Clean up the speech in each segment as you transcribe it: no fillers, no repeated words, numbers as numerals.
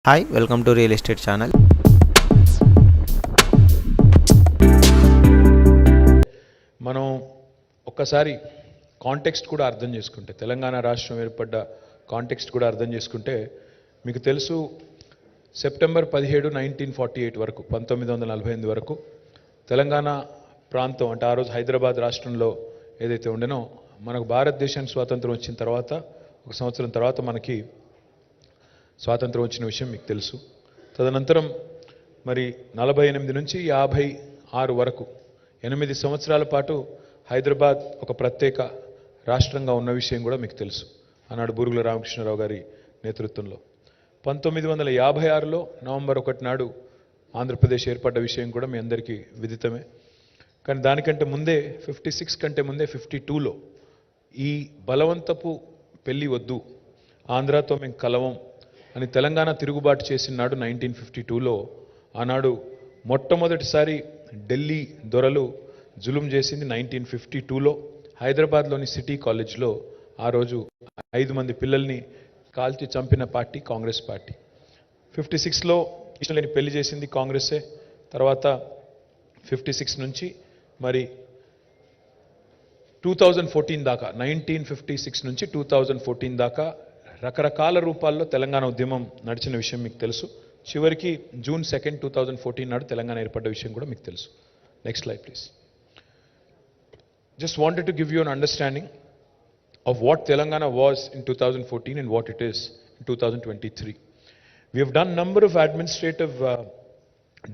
Hi, welcome to Real Estate Channel. మనం ఒక్కసారి context కూడా అర్థం చేసుకుంటే తెలంగాణ రాష్ట్రం ఏర్పడ్డ కాంటెక్స్ట్ కూడా అర్థం చేసుకుంటే మీకు తెలుసు సెప్టెంబర్ 17 1948 వరకు 1948 వరకు తెలంగాణ ప్రాంతం అంటే ఆ రోజు హైదరాబాద్ రాష్ట్రంలో ఏదైతే ఉండేనో మనకు భారతదేశానికి స్వాతంత్రం వచ్చిన తర్వాత ఒక సంవత్సరం తర్వాత మనకి స్వాతంత్రం వచ్చిన విషయం మీకు తెలుసు. తదనంతరం మరి 48 నుంచి 56 వరకు 8 సంవత్సరాల పాటు హైదరాబాద్ ఒక ప్రత్యేక రాష్ట్రంగా ఉన్న విషయం కూడా మీకు తెలుసు. ఆనాడు బూరుగుల రామకృష్ణారావు గారి నేతృత్వంలో 1956లో నవంబర్ 1 నాడు ఆంధ్రప్రదేశ్ ఏర్పడ్డ విషయం కూడా మీ అందరికీ విదితమే. కానీ దానికంటే ముందే 56 కంటే ముందే 52లో ఈ బలవంతపు పెళ్లి వద్దు, ఆంధ్రాతో మేము కలవం అని తెలంగాణ తిరుగుబాటు చేసినాడు 1952లో. ఆనాడు మొట్టమొదటిసారి ఢిల్లీ దొరలు జులుం చేసింది 1952లో హైదరాబాద్లోని సిటీ కాలేజ్లో. ఆ రోజు 5 మంది పిల్లల్ని కాల్చి చంపిన పార్టీ కాంగ్రెస్ పార్టీ. 56లో ఇష్టం లేని పెళ్లి చేసింది కాంగ్రెసే. తర్వాత 56 నుంచి మరి 2014 దాకా 1956 నుంచి 2014 దాకా రకరకాల రూపాల్లో తెలంగాణ ఉద్యమం నడిచిన విషయం మీకు తెలుసు. చివరికి జూన్ 2 2014 నాడు తెలంగాణ ఏర్పడ్డ విషయం కూడా మీకు తెలుసు. Next slide please. Just wanted to give you an understanding of what Telangana was in 2014 and what it is in 2023. We have done number of administrative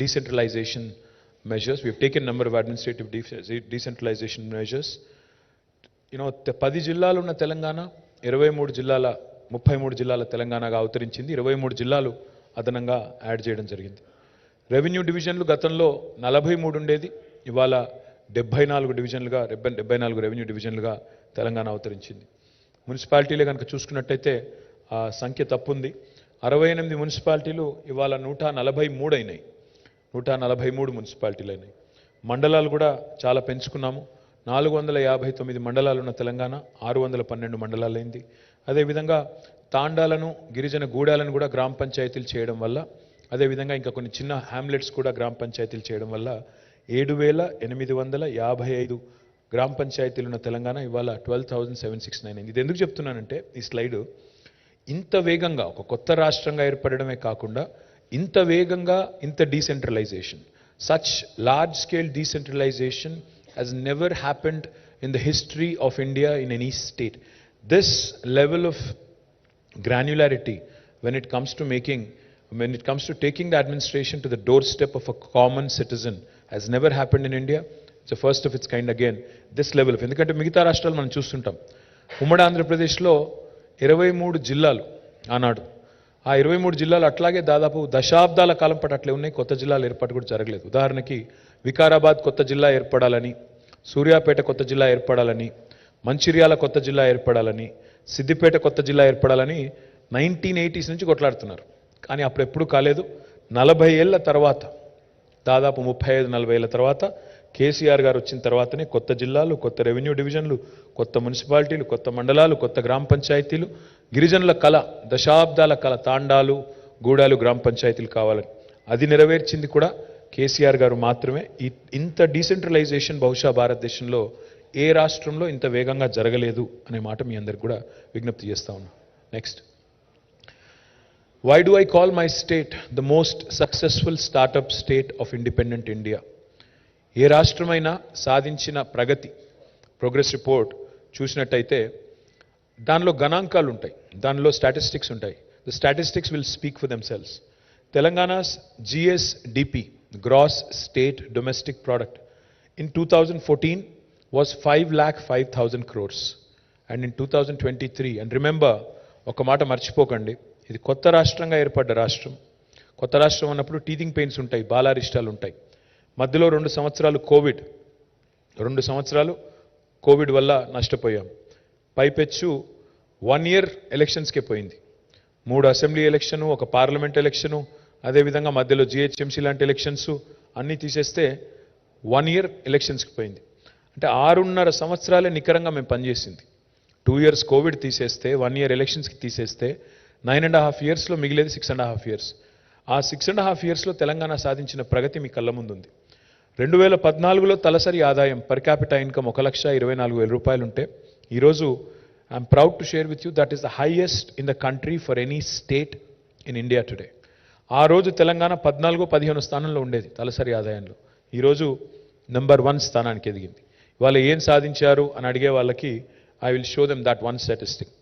decentralization measures. We have taken number of administrative decentralization measures. You know, 10 జిల్లాలు ఉన్న తెలంగాణ 33 జిల్లాల తెలంగాణగా అవతరించింది. 23 జిల్లాలు అదనంగా add చేయడం జరిగింది. Revenue డివిజన్లు గతంలో 43 ఉండేది, ఇవాళ 74 డివిజన్లుగా 74 రెవెన్యూ డివిజన్లుగా తెలంగాణ అవతరించింది. మున్సిపాలిటీలే కనుక చూసుకున్నట్టయితే ఆ సంఖ్య తప్పుంది. 68 మున్సిపాలిటీలు ఇవాళ 143 అయినాయి. 143 మున్సిపాలిటీలు అయినాయి. మండలాలు కూడా చాలా పెంచుకున్నాము. 459 మండలాలు ఉన్న తెలంగాణ 612 మండలాలైంది. అదేవిధంగా తాండాలను గిరిజన గూడాలను కూడా గ్రామ పంచాయతీలు చేయడం వల్ల, అదేవిధంగా ఇంకా కొన్ని చిన్న హ్యామ్లెట్స్ కూడా గ్రామ పంచాయతీలు చేయడం వల్ల 7,855 గ్రామ పంచాయతీలు ఉన్న తెలంగాణ ఇవాళ 12,769 అయింది. ఇది ఎందుకు చెప్తున్నానంటే ఈ స్లైడ్ ఇంత వేగంగా ఒక కొత్త రాష్ట్రంగా ఏర్పడడమే కాకుండా ఇంత వేగంగా ఇంత decentralisation, such large scale decentralisation has never happened in the history of India in any state. This level of granularity when it comes to taking the administration to the doorstep of a common citizen has never happened in India. It's the first of its kind again. This level of, ఎందుకంటే మిగతా రాష్ట్రాలు మనం చూస్తుంటాం. ఉమ్మడి ఆంధ్రప్రదేశ్లో 23 జిల్లాలు ఆనాడు, ఆ 23 జిల్లాలు అట్లాగే దాదాపు దశాబ్దాల కాలం పాటు అట్లే ఉన్నాయి. కొత్త జిల్లాలు ఏర్పాటు కూడా జరగలేదు. ఉదాహరణకి వికారాబాద్ కొత్త జిల్లా ఏర్పడాలని, సూర్యాపేట కొత్త జిల్లా ఏర్పడాలని, మంచిర్యాల కొత్త జిల్లా ఏర్పడాలని, సిద్దిపేట కొత్త జిల్లా ఏర్పడాలని 1980s నుంచి కొట్లాడుతున్నారు. కానీ అప్పుడు ఎప్పుడూ కాలేదు. 40 ఏళ్ల తర్వాత, దాదాపు 35-40 ఏళ్ల తర్వాత కేసీఆర్ గారు వచ్చిన తర్వాతనే కొత్త జిల్లాలు, కొత్త రెవెన్యూ డివిజన్లు, కొత్త మున్సిపాలిటీలు, కొత్త మండలాలు, కొత్త గ్రామ పంచాయతీలు, గిరిజనుల కళ, దశాబ్దాల కళ, తాండాలు గూడాలు గ్రామ పంచాయతీలు కావాలని అది నెరవేర్చింది కూడా కేసీఆర్ గారు మాత్రమే. ఇంత డీసెంట్రలైజేషన్ బహుశా భారతదేశంలో ఏ రాష్ట్రంలో ఇంత వేగంగా జరగలేదు అనే మాట మీ అందరికి కూడా విజ్ఞప్తి చేస్తా ఉన్నా. Next. Why do I call my state the most successful startup state of independent India? ఏ రాష్ట్రమైనా సాధించిన ప్రగతి ప్రోగ్రెస్ రిపోర్ట్ చూసినట్టయితే దానిలో గణాంకాలు ఉంటాయి, దానిలో స్టాటిస్టిక్స్ ఉంటాయి. The statistics will speak for themselves. Telangana's GSDP, gross state domestic product, in 2014 was 5,05,000 crores and in 2023, and remember ఒక మాట మర్చిపోకండి, ఇది కొత్త రాష్ట్రంగా ఏర్పడ్డ రాష్ట్రం. కొత్త రాష్ట్రం అన్నప్పుడు టీథింగ్ పెయిన్స్ ఉంటాయి, బాలారిష్టాలు ఉంటాయి. మధ్యలో 2 సంవత్సరాలు కోవిడ్ వల్ల నష్టపోయాం. పైపెచ్చు 1 year ఎలక్షన్స్కే పోయింది. 3 అసెంబ్లీ ఎలక్షను, ఒక పార్లమెంట్ ఎలక్షను, అదేవిధంగా మధ్యలో GHMC లాంటి ఎలక్షన్స్ అన్నీ తీసేస్తే 1 year ఎలక్షన్స్కి పోయింది. అంటే 6.5 సంవత్సరాలే నికరంగా మేము పనిచేసింది. 2 years కోవిడ్ తీసేస్తే, 1 year ఎలక్షన్స్కి తీసేస్తే 9.5 ఇయర్స్లో మిగిలేది 6.5 ఇయర్స్. ఆ 6.5 ఇయర్స్లో తెలంగాణ సాధించిన ప్రగతి మీ కళ్ళ ముందుంది. 2014లో తలసరి ఆదాయం పర్ క్యాపిటా ఇన్కమ్ 1,24,000 రూపాయలు ఉంటే ఈరోజు I'm proud to share with you that is the highest in the country for any state in India today. ఆ రోజు తెలంగాణ 14-15 స్థానంలో ఉండేది తలసరి ఆదాయంలో. ఈరోజు నెంబర్ 1 స్థానానికి ఎదిగింది. వాళ్ళు ఏం సాధించారు అని అడిగే వాళ్ళకి I will show them that one statistic.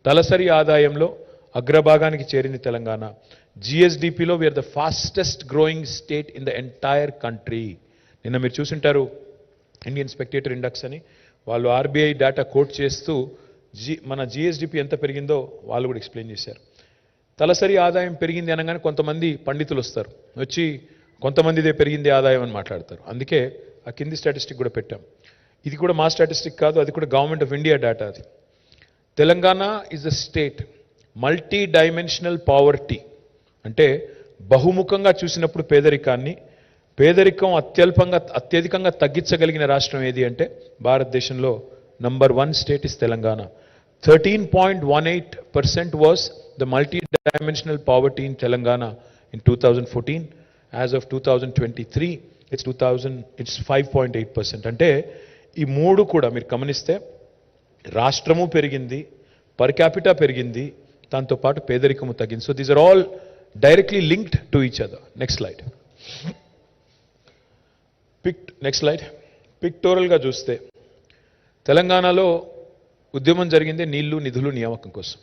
తలసరి ఆదాయంలో అగ్రభాగానికి చేరింది తెలంగాణ. జిఎస్డిపిలో we're the fastest growing state in the entire country. నిన్న మీరు చూసింటారు ఇండియన్ స్పెక్టేటర్ ఇండెక్స్ అని, వాళ్ళు ఆర్బీఐ డేటా కోట్ చేస్తూ మన జిఎస్డిపి ఎంత పెరిగిందో వాళ్ళు కూడా ఎక్స్ప్లెయిన్ చేశారు. తలసరి ఆదాయం పెరిగింది అనగానే కొంతమంది పండితులు వస్తారు, వచ్చి కొంతమందిదే పెరిగింది ఆదాయం అని మాట్లాడతారు. అందుకే ఆ కింది స్టాటిస్టిక్ కూడా పెట్టాం. ఇది కూడా మా స్టాటిస్టిక్ కాదు, అది కూడా గవర్నమెంట్ ఆఫ్ ఇండియా డేటా. అది Telangana is a state multi dimensional poverty, అంటే బహుముఖంగా చూసినప్పుడు పేదరికం అత్యధికంగా తగ్గించగలిగిన రాష్ట్రం ఏది అంటే భారతదేశంలో number 1 state is Telangana. 13.18% was the multi-dimensional poverty in Telangana in 2014. As of 2023, it's 5.8%. అంటే ఈ మూడు కూడా మీరు గమనిస్తే రాష్ట్రము పెరిగింది, పర్ క్యాపిటా పెరిగింది, దాంతో పాటు పేదరికము తగ్గింది. So these are all directly linked to each other. Next slide. పిక్టోరల్గా చూస్తే తెలంగాణలో ఉద్యమం జరిగిందే నీళ్లు నిధులు నియామకం కోసం.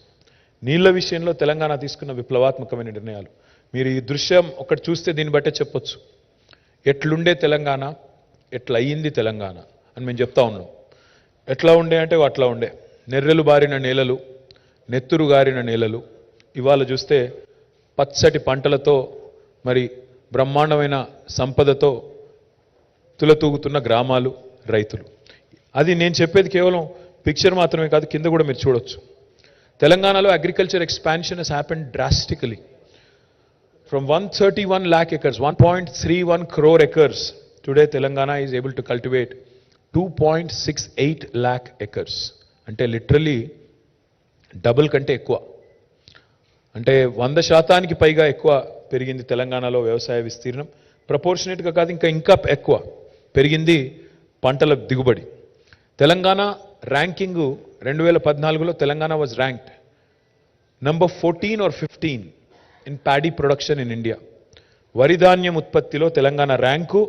నీళ్ల విషయంలో తెలంగాణ తీసుకున్న విప్లవాత్మకమైన నిర్ణయాలు మీరు ఈ దృశ్యం ఒకటి చూస్తే దీన్ని బట్టే చెప్పొచ్చు. ఎట్లుండే తెలంగాణ, ఎట్లా అయ్యింది తెలంగాణ అని మేము చెప్తా ఉన్నాం. ఎట్లా ఉండే అంటే అట్లా ఉండే. నెర్రెలు బారిన నేలలు, నెత్తురు గారిన నేలలు. ఇవాళ చూస్తే పచ్చటి పంటలతో, మరి బ్రహ్మాండమైన సంపదతో తులతూగుతున్న గ్రామాలు, రైతులు. అది నేను చెప్పేది కేవలం పిక్చర్ మాత్రమే కాదు, కింద కూడా మీరు చూడొచ్చు. తెలంగాణలో agriculture expansion has happened drastically from 131 lakh acres, 1.31 crore acres. Today Telangana is able to cultivate 2.68 lakh acres. అంటే లిటరలీ డబుల్ కంటే ఎక్కువ, అంటే 100% పైగా ఎక్కువ పెరిగింది తెలంగాణలో వ్యవసాయ విస్తీర్ణం. ప్రపోర్షనేట్గా కాదు, ఇంకా ఎక్కువ పెరిగింది పంటల దిగుబడి. తెలంగాణ ర్యాంకింగ్ 2014లో Telangana was ranked number 14 or 15 in paddy production in India. వరి ధాన్యం ఉత్పత్తిలో తెలంగాణ ర్యాంకు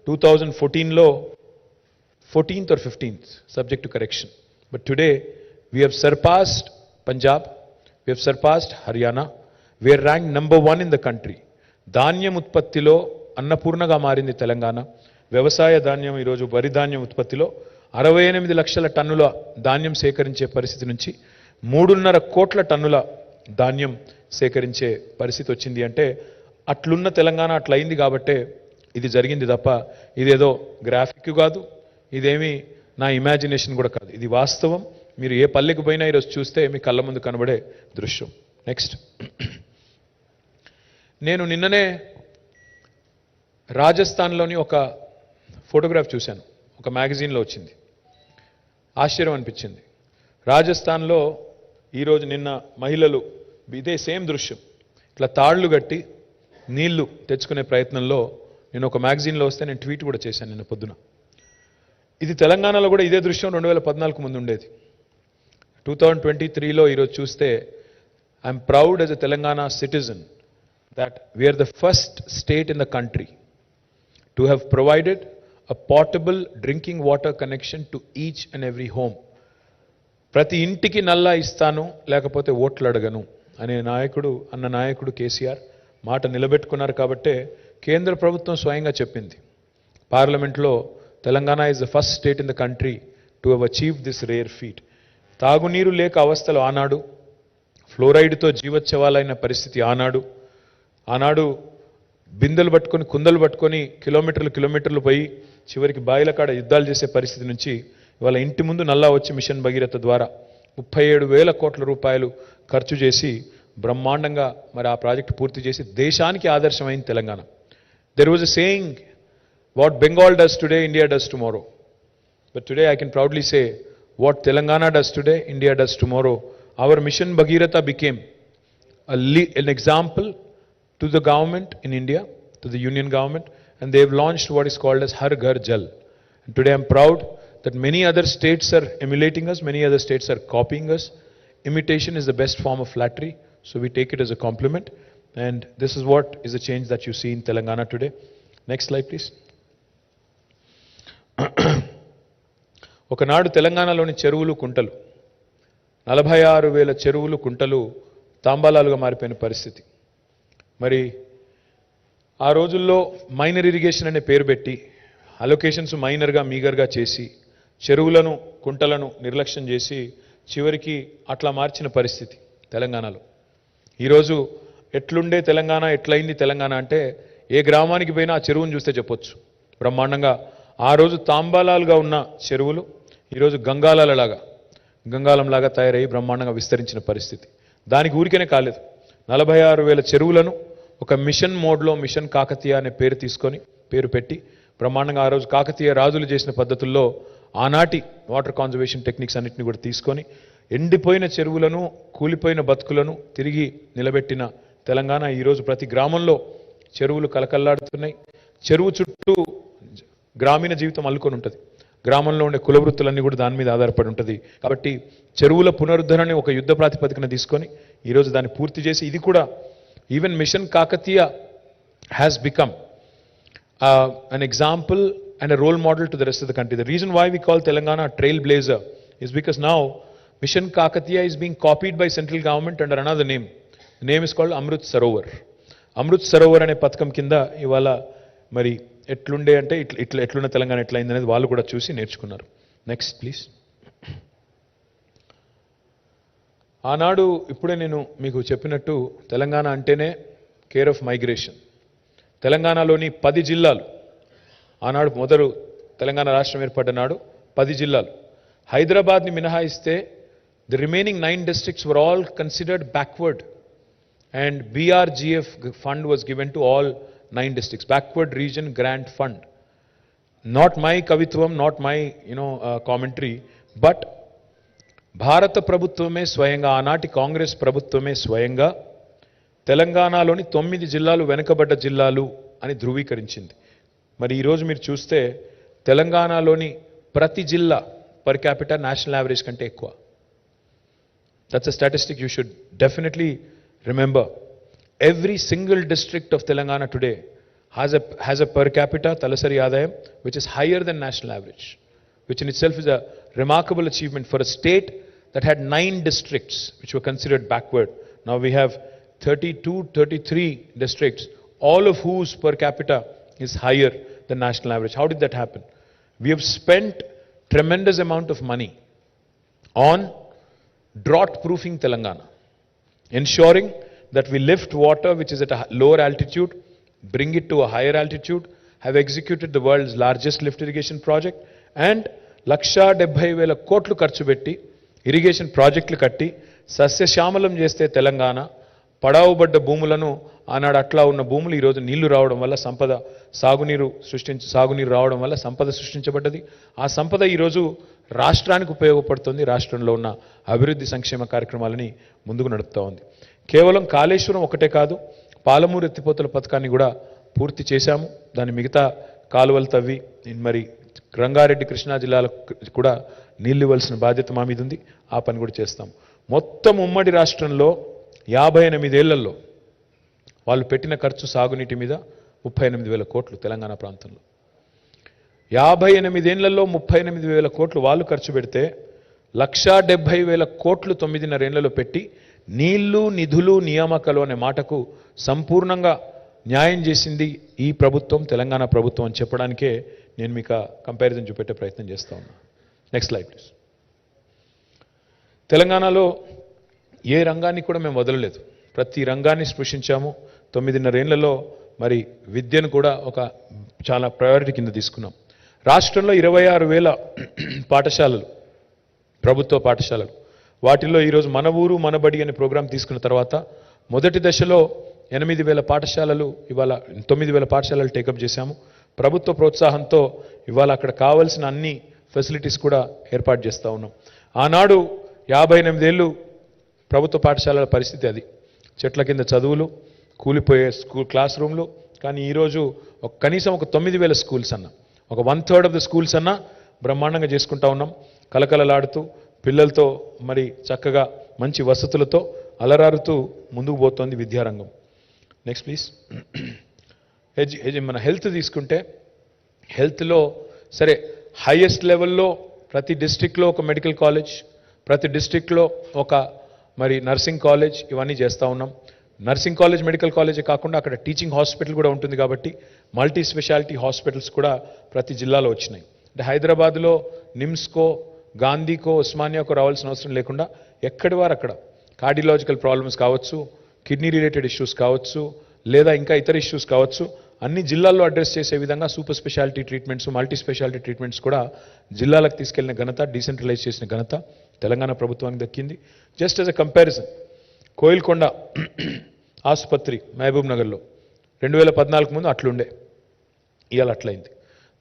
2014లో 14th or 15th, subject to correction. But today we have surpassed Punjab, we have surpassed Haryana, we are ranked number 1 in the country. ధాన్యం ఉత్పత్తిలో అన్నపూర్ణగా మారింది తెలంగాణ. వ్యవసాయ ధాన్యం ఈరోజు వరి ధాన్యం ఉత్పత్తిలో 68 లక్షల టన్నుల ధాన్యం సేకరించే పరిస్థితి నుంచి 3.5 కోట్ల టన్నుల ధాన్యం సేకరించే పరిస్థితి వచ్చింది. అంటే అట్లున్న తెలంగాణ అట్లయింది కాబట్టే ఇది జరిగింది తప్ప ఇదేదో గ్రాఫిక్ కాదు, ఇదేమీ నా ఇమాజినేషన్ కూడా కాదు, ఇది వాస్తవం. మీరు ఏ పల్లెకు పోయినా ఈరోజు చూస్తే మీ కళ్ళ ముందు కనబడే దృశ్యం. నెక్స్ట్. నేను నిన్ననే రాజస్థాన్లోని ఒక ఫోటోగ్రాఫ్ చూశాను, ఒక మ్యాగజైన్లో వచ్చింది. ఆశ్చర్యం అనిపించింది. రాజస్థాన్లో ఈరోజు నిన్న మహిళలు ఇదే సేమ్ దృశ్యం, ఇట్లా తాళ్లు కట్టి నీళ్లు తెచ్చుకునే ప్రయత్నంలో నేను ఒక మ్యాగజైన్లో వస్తే నేను ట్వీట్ కూడా చేశాను నిన్న పొద్దున. ఇది తెలంగాణలో కూడా ఇదే దృశ్యం 2014 ముందు ఉండేది. 2023లో ఈరోజు చూస్తే I'm proud as a Telangana citizen that we're the first state in the country to have provided a portable drinking water connection to each and every home. ప్రతి ఇంటికి నల్లా ఇస్తాను, లేకపోతే ఓట్లు అడగను అనే నాయకుడు కేసీఆర్ మాట నిలబెట్టుకున్నారు. కాబట్టే కేంద్ర ప్రభుత్వం స్వయంగా చెప్పింది పార్లమెంట్లో, Telangana is the first state in the country to have achieve this rare feet. తాగునీరు లేక అవస్థలు ఆనాడు, ఫ్లోరైడ్తో జీవోత్సవాలైన పరిస్థితి ఆనాడు బిందెలు పట్టుకొని కుందలు పట్టుకొని కిలోమీటర్లు పోయి చివరికి బాయిల కాడ యుద్ధాలు చేసే పరిస్థితి నుంచి ఇవాళ ఇంటి ముందు నల్లా వచ్చి మిషన్ భగీరథ ద్వారా 37,000 కోట్ల రూపాయలు ఖర్చు చేసి బ్రహ్మాండంగా మరి ఆ ప్రాజెక్టు పూర్తి చేసి దేశానికి ఆదర్శమైంది Telangana. There was a saying, what Bengal does today India does tomorrow. But today I can proudly say what Telangana does today India does tomorrow. Our mission Bhagiratha became an example to the government in India, to the union government, and they've launched what is called as Har Ghar Jal. And today I'm proud that many other states are emulating us, many other states are copying us. Imitation is the best form of flattery, so we take it as a compliment. And this is what is the change that you see in Telangana today. Next slide, please. ఒకనాడు తెలంగాణలోని చెరువులు కుంటలు 46,000 చెరువులు కుంటలు తాంబాలాలుగా మారిపోయిన పరిస్థితి. మరి ఆ రోజుల్లో మైనర్ ఇరిగేషన్ అనే పేరు పెట్టి అలొకేషన్స్ మైనర్గా మీగర్గా చేసి చెరువులను కుంటలను నిర్లక్ష్యం చేసి చివరికి అట్లా మార్చిన పరిస్థితి తెలంగాణలో. ఈరోజు ఎట్లుండే తెలంగాణ, ఎట్లయింది తెలంగాణ అంటే ఏ గ్రామానికి పోయినా ఆ చెరువును చూస్తే చెప్పొచ్చు బ్రహ్మాండంగా. ఆ రోజు తాంబాలాలుగా ఉన్న చెరువులు ఈరోజు గంగాలంలాగా తయారయ్యి బ్రహ్మాండంగా విస్తరించిన పరిస్థితి. దానికి ఊరికనే కాలేదు, 46,000 చెరువులను ఒక మిషన్ మోడ్లో మిషన్ కాకతీయ అనే పేరు పెట్టి బ్రహ్మాండంగా ఆ రోజు కాకతీయ రాజులు చేసిన పద్ధతుల్లో ఆనాటి వాటర్ కాన్జర్వేషన్ టెక్నిక్స్ అన్నింటినీ కూడా తీసుకొని ఎండిపోయిన చెరువులను, కూలిపోయిన బతుకులను తిరిగి నిలబెట్టిన తెలంగాణ. ఈరోజు ప్రతి గ్రామంలో చెరువులు కలకల్లాడుతున్నాయి. చెరువు చుట్టూ గ్రామీణ జీవితం అల్లుకొని ఉంటుంది. గ్రామంలో ఉండే కులవృత్తులన్నీ కూడా దాని మీద ఆధారపడి ఉంటుంది. కాబట్టి చెరువుల పునరుద్ధరణని ఒక యుద్ధ ప్రాతిపదికన తీసుకొని ఈరోజు దాన్ని పూర్తి చేసి, ఇది కూడా even mission Kakatiya has become an example and a role model to the rest of the country. The reason why we call Telangana a trailblazer is because now Mission Kakatiya is being copied by central government under another name. The name is called Amrit Sarovar. Amrit Sarovar అనే పథకం కింద ఇవాళ మరి ఎట్లుండే అంటే ఎట్లున్న తెలంగాణ ఎట్లయింది అనేది వాళ్ళు కూడా చూసి నేర్చుకున్నారు. Next please. ఆనాడు ఇప్పుడే నేను మీకు చెప్పినట్టు తెలంగాణ అంటేనే కేర్ ఆఫ్ మైగ్రేషన్. తెలంగాణలోని 10 జిల్లాలు ఆనాడు మొదలు తెలంగాణ రాష్ట్రం ఏర్పడ్డ నాడు 10 జిల్లాలు, హైదరాబాద్ని మినహాయిస్తే the remaining 9 districts were all considered backward, and BRGF fund was given to all 9 districts, backward region grant fund. Not my kavitvam, not my commentary, but భారత ప్రభుత్వమే స్వయంగా, ఆనాటి కాంగ్రెస్ ప్రభుత్వమే స్వయంగా తెలంగాణలోని 9 జిల్లాలు వెనుకబడ్డ జిల్లాలు అని ధృవీకరించింది. మరి ఈరోజు మీరు చూస్తే తెలంగాణలోని ప్రతి జిల్లా పర్ క్యాపిటల్ నేషనల్ యావరేజ్ కంటే ఎక్కువ. That's a statistic you should definitely remember. Every single district of Telangana today has a per capita talasari ఆదాయం which is higher than national average, which in itself is a remarkable achievement for a state that had 9 districts which were considered backward. Now we have 33 districts, all of whose per capita is higher than national average. How did that happen? We have spent tremendous amount of money on drought proofing Telangana, ensuring that we lift water which is at a lower altitude, bring it to a higher altitude, have executed the world's largest lift irrigation project, and 1,70,000 కోట్లు ఖర్చు పెట్టి irrigation ప్రాజెక్టులు కట్టి సస్యశ్యామలం చేస్తే తెలంగాణ పడావుబడ్డ భూములను, ఆనాడు అట్లా ఉన్న భూములు ఈరోజు నీళ్లు రావడం వల్ల సంపద, సాగునీరు రావడం వల్ల సంపద సృష్టించబడ్డది. ఆ సంపద ఈరోజు రాష్ట్రానికి ఉపయోగపడుతుంది, రాష్ట్రంలో ఉన్న అభివృద్ధి సంక్షేమ కార్యక్రమాలని ముందుకు నడుపుతూ ఉంది. కేవలం కాళేశ్వరం ఒకటే కాదు, పాలమూరు ఎత్తిపోతల పథకాన్ని కూడా పూర్తి చేశాము. దాని మిగతా కాలువలు తవ్వి మరి రంగారెడ్డి, కృష్ణా జిల్లాలకు కూడా నీళ్ళు ఇవ్వాల్సిన బాధ్యత మా మీద ఉంది. ఆ పని కూడా చేస్తాం. మొత్తం ఉమ్మడి రాష్ట్రంలో 58 ఏళ్లలో వాళ్ళు పెట్టిన ఖర్చు సాగునీటి మీద 38,000 కోట్లు. తెలంగాణ ప్రాంతంలో 58 ఏళ్లలో 38,000 కోట్లు వాళ్ళు ఖర్చు పెడితే 1,70,000 కోట్లు 9.5 ఏళ్లలో పెట్టి నీళ్లు, నిధులు, నియామకాలు అనే మాటకు సంపూర్ణంగా న్యాయం చేసింది ఈ ప్రభుత్వం, తెలంగాణ ప్రభుత్వం అని చెప్పడానికే నేను మీకు కంపారిజన్ చూపెట్టే ప్రయత్నం చేస్తా ఉన్నా. Next slide please. తెలంగాణలో ఏ రంగాన్ని కూడా మేము వదలలేదు, ప్రతి రంగాన్ని స్పృశించాము. 9.5 ఏళ్లలో మరి విద్యను కూడా ఒక చాలా ప్రయారిటీ కింద తీసుకున్నాం. రాష్ట్రంలో 26,000 పాఠశాలలు, ప్రభుత్వ పాఠశాలలు, వాటిల్లో ఈరోజు మన ఊరు మన బడి అనే ప్రోగ్రాం తీసుకున్న తర్వాత మొదటి దశలో 8,000 పాఠశాలలు, ఇవాళ 9,000 పాఠశాలలు టేకప్ చేశాము. ప్రభుత్వ ప్రోత్సాహంతో ఇవాళ అక్కడ కావాల్సిన అన్ని ఫెసిలిటీస్ కూడా ఏర్పాటు చేస్తూ ఉన్నాం. ఆనాడు 58 ఏళ్ళు ప్రభుత్వ పాఠశాలల పరిస్థితి అది. చెట్ల కింద చదువులు, కూలిపోయే క్లాస్ రూమ్లు. కానీ ఈరోజు కనీసం ఒక 9,000 స్కూల్స్ అన్న, ఒక 1/3 ఆఫ్ ద స్కూల్స్ అన్న బ్రహ్మాండంగా చేసుకుంటా ఉన్నాం. కలకలలాడుతూ పిల్లలతో మరి చక్కగా మంచి వసతులతో అలరారుతూ ముందుకు పోతోంది విద్యారంగం. Next please. మన హెల్త్ తీసుకుంటే, హెల్త్లో సరే హైయెస్ట్ లెవెల్లో ప్రతి డిస్ట్రిక్ట్లో ఒక మెడికల్ కాలేజ్, ప్రతి డిస్ట్రిక్ట్లో ఒక మరి నర్సింగ్ కాలేజ్, ఇవన్నీ చేస్తూ ఉన్నాం. నర్సింగ్ కాలేజ్, మెడికల్ కాలేజే కాకుండా అక్కడ టీచింగ్ హాస్పిటల్ కూడా ఉంటుంది కాబట్టి మల్టీ స్పెషాలిటీ హాస్పిటల్స్ కూడా ప్రతి జిల్లాలో వచ్చినాయి. అంటే హైదరాబాద్లో నిమ్స్కో, గాంధీకో, ఉస్మానియాకో రావాల్సిన అవసరం లేకుండా ఎక్కడి వారు అక్కడ కార్డియలాజికల్ ప్రాబ్లమ్స్ కావచ్చు, కిడ్నీ రిలేటెడ్ ఇష్యూస్ కావచ్చు, లేదా ఇంకా ఇతర ఇష్యూస్ కావచ్చు, అన్ని జిల్లాల్లో అడ్రస్ చేసే విధంగా super speciality treatments, multi speciality treatments కూడా జిల్లాలకు తీసుకెళ్లిన ఘనత, డీసెంట్రలైజ్ చేసిన ఘనత తెలంగాణ ప్రభుత్వానికి దక్కింది. Just as a comparison, Koilkonda ఆసుపత్రి మహబూబ్ నగర్లో 2014 ముందు అట్లుండే, ఇవాళ అట్లయింది.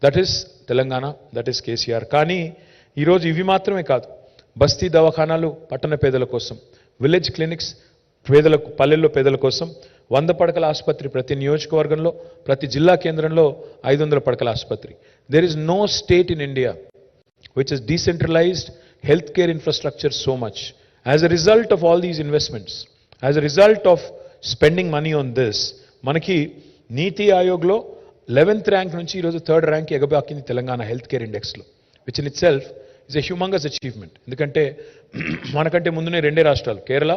That is Telangana, that is KCR. కానీ ఈరోజు ఇవి మాత్రమే కాదు, బస్తీ దవాఖానాలు పట్టణ పేదల కోసం, విలేజ్ క్లినిక్స్ పేదలకు, పల్లెల్లో పేదల కోసం 100 పడకల ఆసుపత్రి ప్రతి నియోజకవర్గంలో, ప్రతి జిల్లా కేంద్రంలో 500 పడకల ఆసుపత్రి. There is no state in India which has decentralized healthcare infrastructure so much. As a result of all these investments, as a result of spending money on this, మనకి నీతి ఆయోగ్లో 11th ర్యాంక్ నుంచి ఈరోజు 3rd ర్యాంక్ ఎగబాకింది Telangana health care ఇండెక్స్లో, which in itself is a humongous achievement. ఎందుకంటే మనకంటే ముందునే 2 రాష్ట్రాలు, Kerala,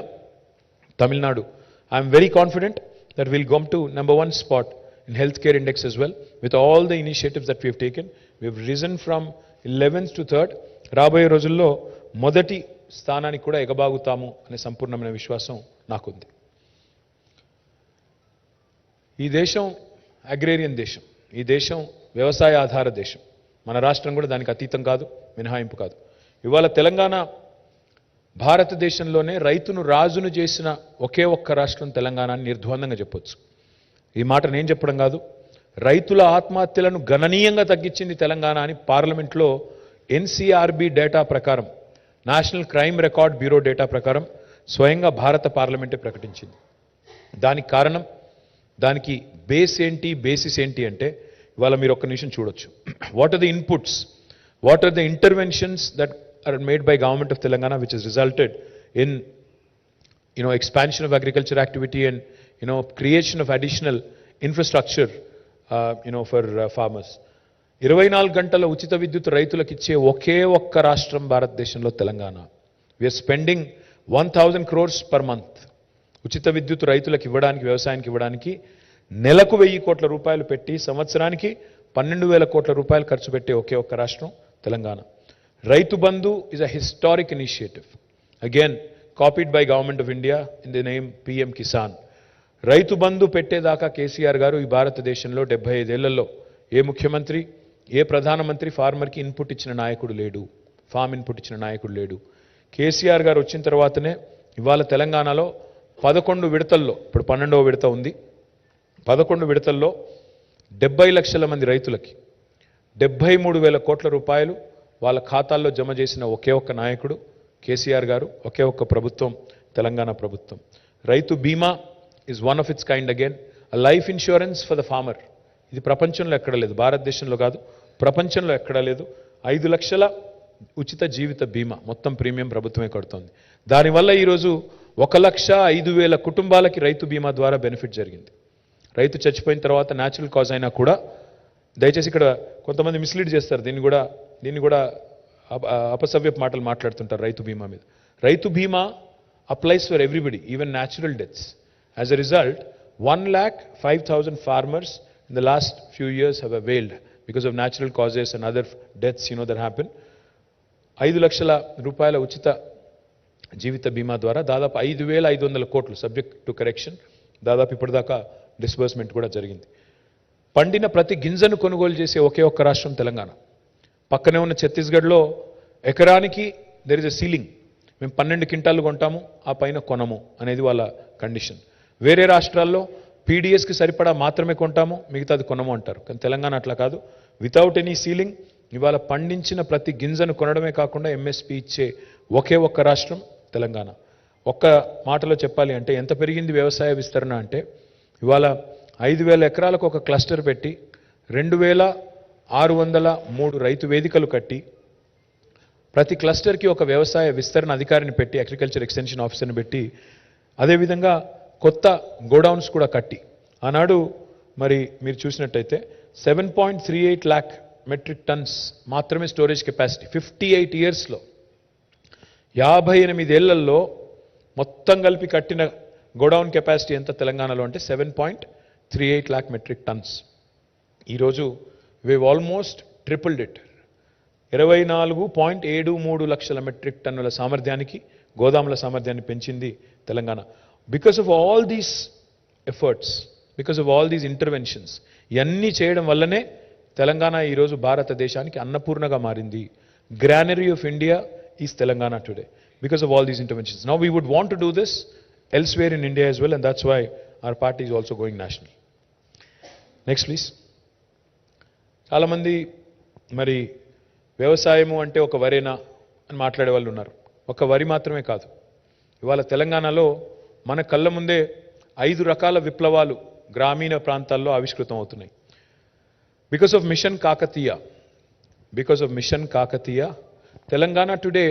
Tamil Nadu. I'm very confident that will come to number 1 spot in healthcare index as well with all the initiatives that we have taken. We have risen from 11th to 3rd. రాబోయే రోజుల్లో మొదటి స్థానానికి కూడా ఎగబాగుతాము అనే సంపూర్ణమైన విశ్వాసం నాకుంది. ఈ దేశం అగ్రేరియన్ దేశం, ఈ దేశం వ్యవసాయ ఆధార దేశం. మన రాష్ట్రం కూడా దానికి అతీతం కాదు, మినహాయింపు కాదు. ఇవాళ తెలంగాణ భారతదేశంలోనే రైతును రాజును చేసిన ఒకే ఒక్క రాష్ట్రం తెలంగాణ అని నిర్ద్వందంగా చెప్పొచ్చు. ఈ మాట నేను చెప్పడం కాదు, రైతుల ఆత్మహత్యలను గణనీయంగా తగ్గించింది తెలంగాణ అని పార్లమెంట్లో ఎన్సీఆర్బీ డేటా ప్రకారం, national crime record bureau data ప్రకారం స్వయంగా భారత పార్లమెంటే ప్రకటించింది. దానికి కారణం, దానికి బేస్ ఏంటి, బేసిస్ ఏంటి అంటే ఇవాళ మీరు ఒక్క నిమిషం చూడొచ్చు. What are the inputs, what are the interventions that are made by government of Telangana which has resulted in expansion of agriculture activity and creation of additional infrastructure for farmers. 24 గంటల ఉచిత విద్యుత్ రైతులకు ఇచ్చే ఒకే ఒక్క రాష్ట్రం భారతదేశంలో Telangana. We're spending 1000 crores per month ఉచిత విద్యుత్ రైతులకు ఇవ్వడానికి, వ్యవసాయానికి ఇవ్వడానికి. నెలకు 1000 కోట్ల రూపాయలు పెట్టి సంవత్సరానికి 12,000 కోట్ల రూపాయలు ఖర్చు పెట్టే ఒకే ఒక్క రాష్ట్రం Telangana. Rythu Bandhu is a historic initiative, again copied by Government of India in the name PM Kisan. Rythu Bandhu పెట్టేదాకా KCR గారు ఈ భారతదేశంలో 75 ఏళ్లలో ఏ ముఖ్యమంత్రి, ఏ ప్రధానమంత్రి ఫార్మర్కి ఇన్పుట్ ఇచ్చిన నాయకుడు లేడు, ఫామ్ ఇన్పుట్ ఇచ్చిన నాయకుడు లేడు. కేసీఆర్ గారు వచ్చిన తర్వాతనే ఇవాళ తెలంగాణలో 11 విడతల్లో, ఇప్పుడు 12వ విడత ఉంది, 11 విడతల్లో 70 లక్షల మంది రైతులకి 73,000 కోట్ల రూపాయలు వాళ్ళ ఖాతాల్లో జమ చేసిన ఒకే ఒక్క నాయకుడు కేసీఆర్ గారు, ఒకే ఒక్క ప్రభుత్వం తెలంగాణ ప్రభుత్వం. రైతు బీమా is one of its kind again, a life insurance for the farmer. ఇది ప్రపంచంలో ఎక్కడ లేదు, భారతదేశంలో కాదు, ప్రపంచంలో ఎక్కడా లేదు. 5 లక్షల ఉచిత జీవిత బీమా మొత్తం ప్రీమియం ప్రభుత్వమే కడుతోంది. దానివల్ల ఈరోజు 1,05,000 కుటుంబాలకి రైతు బీమా ద్వారా బెనిఫిట్ జరిగింది. రైతు చచ్చిపోయిన తర్వాత న్యాచురల్ కాజ్ అయినా కూడా, దయచేసి ఇక్కడ కొంతమంది మిస్లీడ్ చేస్తారు, దీన్ని కూడా అపసవ్యపు మాటలు మాట్లాడుతుంటారు రైతు బీమా మీద. రైతు బీమా applies for everybody, even natural deaths. As a result, 1,05,000 farmers in the last few years have availed because of natural causes and other deaths that happen. 5 లక్షల రూపాయల ఉచిత జీవిత బీమా ద్వారా దాదాపు 5,500 కోట్లు, సబ్జెక్ట్ టు కరెక్షన్, దాదాపు ఇప్పటిదాకా డిస్బర్స్మెంట్ కూడా జరిగింది. పండిన ప్రతి గింజను కొనుగోలు చేసే ఒకే ఒక్క రాష్ట్రం తెలంగాణ. పక్కనే ఉన్న ఛత్తీస్గఢ్లో ఎకరానికి దెర్ ఇస్ ఎ సీలింగ్, మేము 12 క్వింటాలు కొంటాము, ఆ పైన కొనము అనేది వాళ్ళ కండిషన్. వేరే రాష్ట్రాల్లో పీడిఎస్కి సరిపడా మాత్రమే కొంటాము, మిగతాది కొనము అంటారు. కానీ తెలంగాణ అట్లా కాదు, వితౌట్ ఎనీ సీలింగ్ ఇవాళ పండించిన ప్రతి గింజను కొనడమే కాకుండా ఎంఎస్పీ ఇచ్చే ఒకే ఒక్క రాష్ట్రం తెలంగాణ. ఒక్క మాటలో చెప్పాలి అంటే ఎంత పెరిగింది వ్యవసాయ విస్తరణ అంటే ఇవాళ 5,000 ఎకరాలకు ఒక క్లస్టర్ పెట్టి 2,603 రైతు వేదికలు కట్టి ప్రతి క్లస్టర్కి ఒక వ్యవసాయ విస్తరణ అధికారిని పెట్టి అగ్రికల్చర్ ఎక్స్టెన్షన్ ఆఫీసర్ని పెట్టి అదేవిధంగా కొత్త గోడౌన్స్ కూడా కట్టి ఆనాడు మరి మీరు చూసినట్టయితే 7.38 lakh మెట్రిక్ టన్స్ మాత్రమే స్టోరేజ్ కెపాసిటీ 58 ఇయర్స్లో 58 ఏళ్లలో మొత్తం కలిపి కట్టిన గోడౌన్ కెపాసిటీ ఎంత తెలంగాణలో అంటే 7.38 lakh మెట్రిక్ టన్స్. ఈరోజు వేవ్ ఆల్మోస్ట్ ట్రిపుల్డ్ ఇట్ 24.73 లక్షల మెట్రిక్ టన్నుల సామర్థ్యానికి గోదాముల సామర్థ్యాన్ని పెంచింది Telangana. Because of all these efforts, because of all these interventions, ఇవన్నీ చేయడం వల్లనే తెలంగాణ ఈరోజు భారతదేశానికి అన్నపూర్ణగా మారింది. Granary of India is Telangana today because of all these interventions. Now we would want to do this elsewhere in India as well, and that's why our party is also going national. Next please. చాలా మంది మరి వ్యవసాయము అంటే ఒక వరేనా అని మాట్లాడే వాళ్ళు ఉన్నారు. ఒక వరి మాత్రమే కాదు, ఇవాళ తెలంగాణలో మన కళ్ళ ముందే 5 రకాల విప్లవాలు గ్రామీణ ప్రాంతాల్లో ఆవిష్కృతం అవుతున్నాయి. Because of mission Kakatiya Telangana today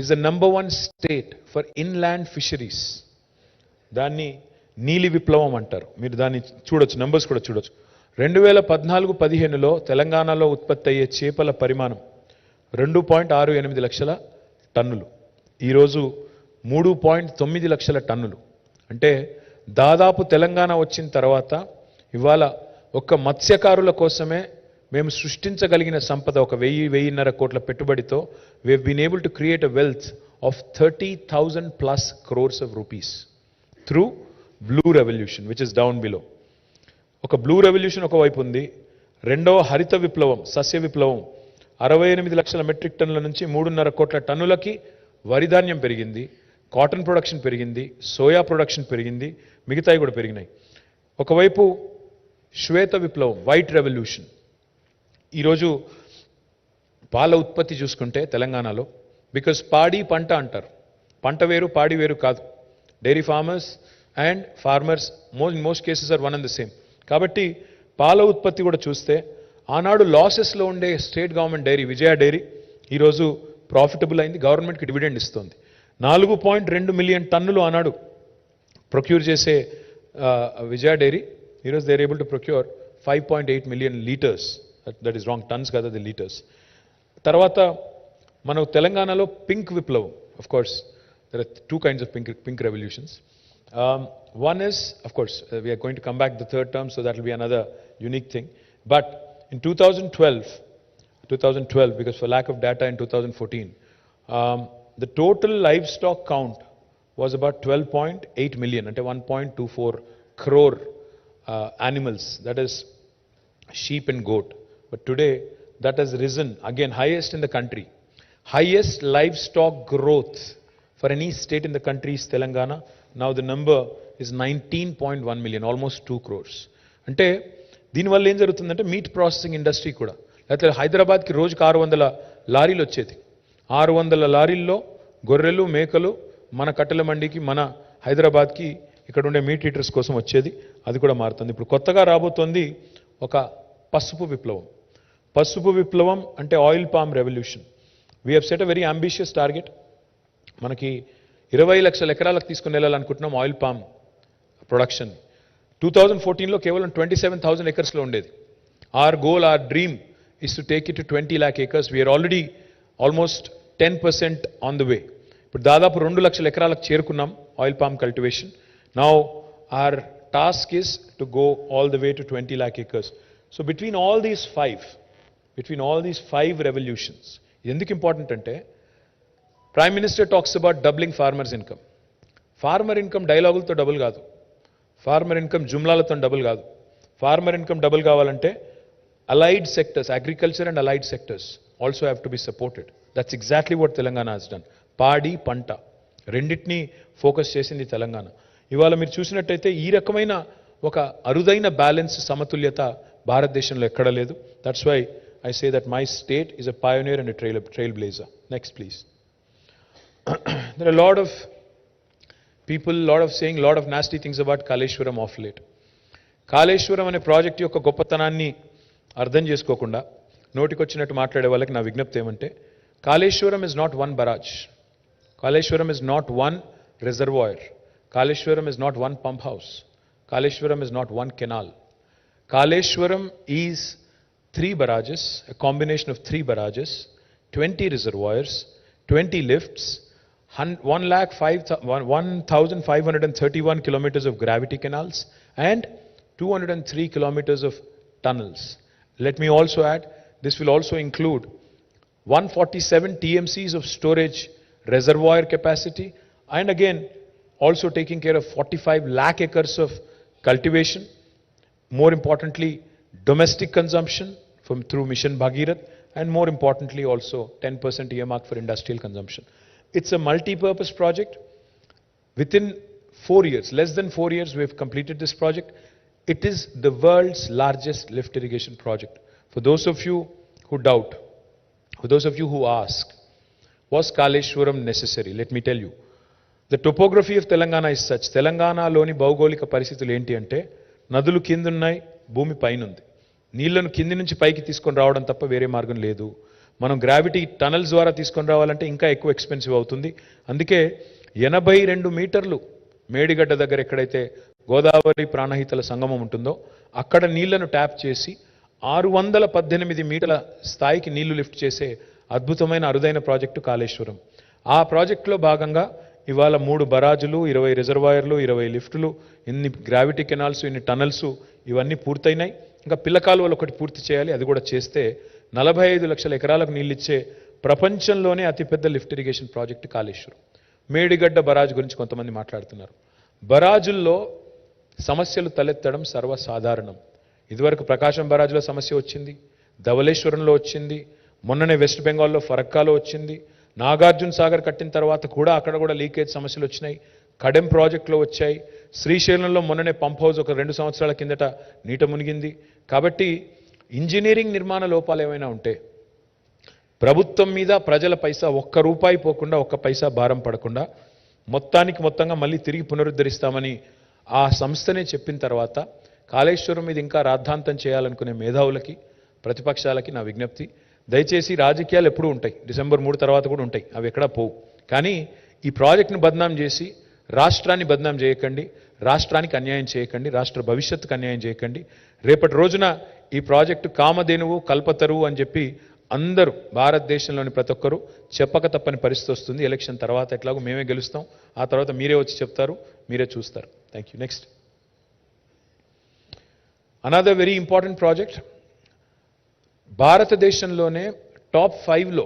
is the number 1 state for inland fisheries. దాన్ని నీలి విప్లవం అంటారు. మీరు దాన్ని చూడొచ్చు, నంబర్స్ కూడా చూడొచ్చు. 2014-15లో తెలంగాణలో ఉత్పత్తి అయ్యే చేపల పరిమాణం 2.68 లక్షల టన్నులు, ఈరోజు 3.9 లక్షల టన్నులు. అంటే దాదాపు తెలంగాణ వచ్చిన తర్వాత ఇవాళ ఒక్క మత్స్యకారుల కోసమే మేము సృష్టించగలిగిన సంపద ఒక 1,000-1,500 కోట్ల పెట్టుబడితో we have been able to create a wealth of 30,000 plus crores of rupees through blue revolution, which is down below. ఒక బ్లూ రెవల్యూషన్ ఒకవైపు ఉంది, రెండవ హరిత విప్లవం సస్య విప్లవం 68 లక్షల మెట్రిక్ టన్నుల నుంచి 3.5 కోట్ల టన్నులకి వరి ధాన్యం పెరిగింది, కాటన్ ప్రొడక్షన్ పెరిగింది, సోయా ప్రొడక్షన్ పెరిగింది, మిగతాయి కూడా పెరిగినాయి. ఒకవైపు శ్వేత విప్లవం వైట్ రెవల్యూషన్. ఈరోజు పాల ఉత్పత్తి చూసుకుంటే తెలంగాణలో, బికాస్ పాడి పంట అంటారు, పంట వేరు పాడి వేరు కాదు. Dairy farmers and farmers in most cases are one and the same. కాబట్టి పాల ఉత్పత్తి కూడా చూస్తే ఆనాడు లాసెస్లో ఉండే state government dairy Vijaya dairy ఈరోజు ప్రాఫిటబుల్ అయింది, గవర్నమెంట్కి డివిడెండ్ ఇస్తుంది. 4.2 మిలియన్ టన్నులు ఆనాడు ప్రొక్యూర్ చేసే విజయ డైరీ ఈరోజు they are able to procure 5.8 million litres. That is wrong, tons కదా, ది లీటర్స్. తర్వాత మన తెలంగాణలో పింక్ విప్లవం. Of course there are 2 kinds of pink revolutions. One is, of course, we are going to come back the third term, so that will be another unique thing. But in 2012, because for lack of data in 2014, the total livestock count was about 12.8 million, and 1.24 crore animals, that is sheep and goat. But today that has risen again, highest in the country. Highest livestock growth for any state in the country is Telangana. Now the number is 19.1 million, almost 2 crores. అంటే దీనివల్ల ఏం జరుగుతుందంటే meet processing industry కూడా, లేకపోతే హైదరాబాద్కి రోజుకి 600 లారీలు వచ్చేది, 600 లారీల్లో గొర్రెలు మేకలు మన కట్టెల మండికి మన హైదరాబాద్కి ఇక్కడ ఉండే మీట్ ఈటర్స్ కోసం వచ్చేది. అది కూడా మారుతుంది. ఇప్పుడు కొత్తగా రాబోతోంది ఒక పసుపు విప్లవం. పసుపు విప్లవం అంటే oil palm revolution. We have set a very ambitious target. మనకి 20 లక్షల ఎకరాలకు తీసుకుని వెళ్ళాలనుకుంటున్నాం ఆయిల్ పామ్ ప్రొడక్షన్. 2014లో కేవలం 27,000 ఎకర్స్లో ఉండేది. Our goal, our dream is to take it to 20 lakh acres. We're already almost 10% on the way. ఇప్పుడు దాదాపు 2 లక్షల ఎకరాలకు చేరుకున్నాం oil palm cultivation. Now our task is to go all the way to 20 lakh acres. So between all these five revolutions, ఎందుకు important అంటే prime minister talks about doubling farmers income. Farmer income డైలాగులతో double కాదు, farmer income జుమ్లాలతో double కాదు. Farmer income double కావాలంటే allied sectors, agriculture and allied sectors also have to be supported. That's exactly what Telangana has done. పాడి పంట రెండింటినీ focus చేసింది తెలంగాణ. ఇవాళ మీరు చూసినట్టయితే ఈ రకమైన ఒక అరుదైన బ్యాలెన్స్, సమతుల్యత భారతదేశంలో ఎక్కడ లేదు. That's why I say that my state is a pioneer and a trailblazer. Next, please. There are a lot of people lot of saying lot of nasty things about Kaleshwaram of late. Kaleshwaram అనే project యొక్క గొప్పతనాన్ని అర్థం చేసుకోకుండా నోటికొచ్చినట్టు మాట్లాడే వాళ్ళకి నా విజ్ఞప్తి ఏమంటే Kaleshwaram is not one barrage, Kaleshwaram is not one reservoir, Kaleshwaram is not one pump house, Kaleshwaram is not one canal. Kaleshwaram is 3 barrages, a combination of 3 barrages, 20 reservoirs, 20 lifts, 1,531 kilometers of gravity canals and 203 kilometers of tunnels. Let me also add, this will also include 147 TMCs of storage reservoir capacity and again also taking care of 45 lakh acres of cultivation. More importantly, domestic consumption through Mission Bhagirath and more importantly also 10% earmark for industrial consumption. It's a multi-purpose project. Within 4 years, less than 4 years, we have completed this project. It is the world's largest lift irrigation project. For those of you who doubt, for those of you who ask, was Kaleshwaram necessary? Let me tell you. The topography of Telangana is such. Telangana loni భౌగోళిక పరిస్థితులు ఏంటి అంటే నదులు కింద ఉన్నాయి, భూమి పైన ఉంది. నీళ్లను కింది నుంచి పైకి తీసుకొని రావడం తప్ప వేరే మార్గం లేదు. మనం గ్రావిటీ టనల్స్ ద్వారా తీసుకొని రావాలంటే ఇంకా ఎక్కువ ఎక్స్పెన్సివ్ అవుతుంది. అందుకే 82 మీటర్లు మేడిగడ్డ దగ్గర ఎక్కడైతే గోదావరి ప్రాణహితల సంగమం ఉంటుందో అక్కడ నీళ్లను ట్యాప్ చేసి 618 మీటర్ల స్థాయికి నీళ్లు లిఫ్ట్ చేసే అద్భుతమైన అరుదైన ప్రాజెక్టు కాళేశ్వరం. ఆ ప్రాజెక్టులో భాగంగా ఇవాళ 3 బరాజులు, 20 రిజర్వాయర్లు, 20 లిఫ్టులు, ఇన్ని గ్రావిటీ కెనాల్స్, ఇన్ని టనల్స్ ఇవన్నీ పూర్తయినాయి. ఇంకా పిల్ల కాలువలు ఒకటి పూర్తి చేయాలి. అది కూడా చేస్తే 45 లక్షల ఎకరాలకు నీళ్ళిచ్చే ప్రపంచంలోనే అతిపెద్ద lift irrigation project Kaleshwaram. Medigadda barrage గురించి కొంతమంది మాట్లాడుతున్నారు. బరాజుల్లో సమస్యలు తలెత్తడం సర్వసాధారణం. ఇదివరకు ప్రకాశం బరాజ్లో సమస్య వచ్చింది, ధవళేశ్వరంలో వచ్చింది, మొన్ననే వెస్ట్ బెంగాల్లో ఫరక్కాలో వచ్చింది, నాగార్జున సాగర్ కట్టిన తర్వాత కూడా అక్కడ కూడా లీకేజ్ సమస్యలు వచ్చినాయి, కడెం ప్రాజెక్టులో వచ్చాయి, శ్రీశైలంలో మొన్ననే పంప్ హౌస్ ఒక 2 సంవత్సరాల కిందట నీట మునిగింది. కాబట్టి ఇంజనీరింగ్ నిర్మాణ లోపాలు ఏమైనా ఉంటే ప్రభుత్వం మీద ప్రజల పైసా ఒక్క రూపాయి పోకుండా, ఒక్క పైసా భారం పడకుండా మొత్తంగా మళ్ళీ తిరిగి పునరుద్ధరిస్తామని ఆ సంస్థనే చెప్పిన తర్వాత కాళేశ్వరం మీద ఇంకా రాద్ధాంతం చేయాలనుకునే మేధావులకి, ప్రతిపక్షాలకి నా విజ్ఞప్తి, దయచేసి రాజకీయాలు ఎప్పుడూ ఉంటాయి, డిసెంబర్ 3 తర్వాత కూడా ఉంటాయి, అవి ఎక్కడా పోవు. కానీ ఈ ప్రాజెక్టును బద్నాం చేసి రాష్ట్రాన్ని బద్నాం చేయకండి, రాష్ట్రానికి అన్యాయం చేయకండి, రాష్ట్ర భవిష్యత్తుకు అన్యాయం చేయకండి. రేపటి రోజున ఈ ప్రాజెక్టు కామధేనువు, కల్పతరువు అని చెప్పి అందరూ భారతదేశంలోని ప్రతి ఒక్కరూ చెప్పక తప్పని పరిస్థితి వస్తుంది. ఎలక్షన్ తర్వాత ఎట్లాగో మేమే గెలుస్తాం, ఆ తర్వాత మీరే వచ్చి చెప్తారు, మీరే చూస్తారు. Thank you. Next, another very important project. భారతదేశంలోనే టాప్ 5లో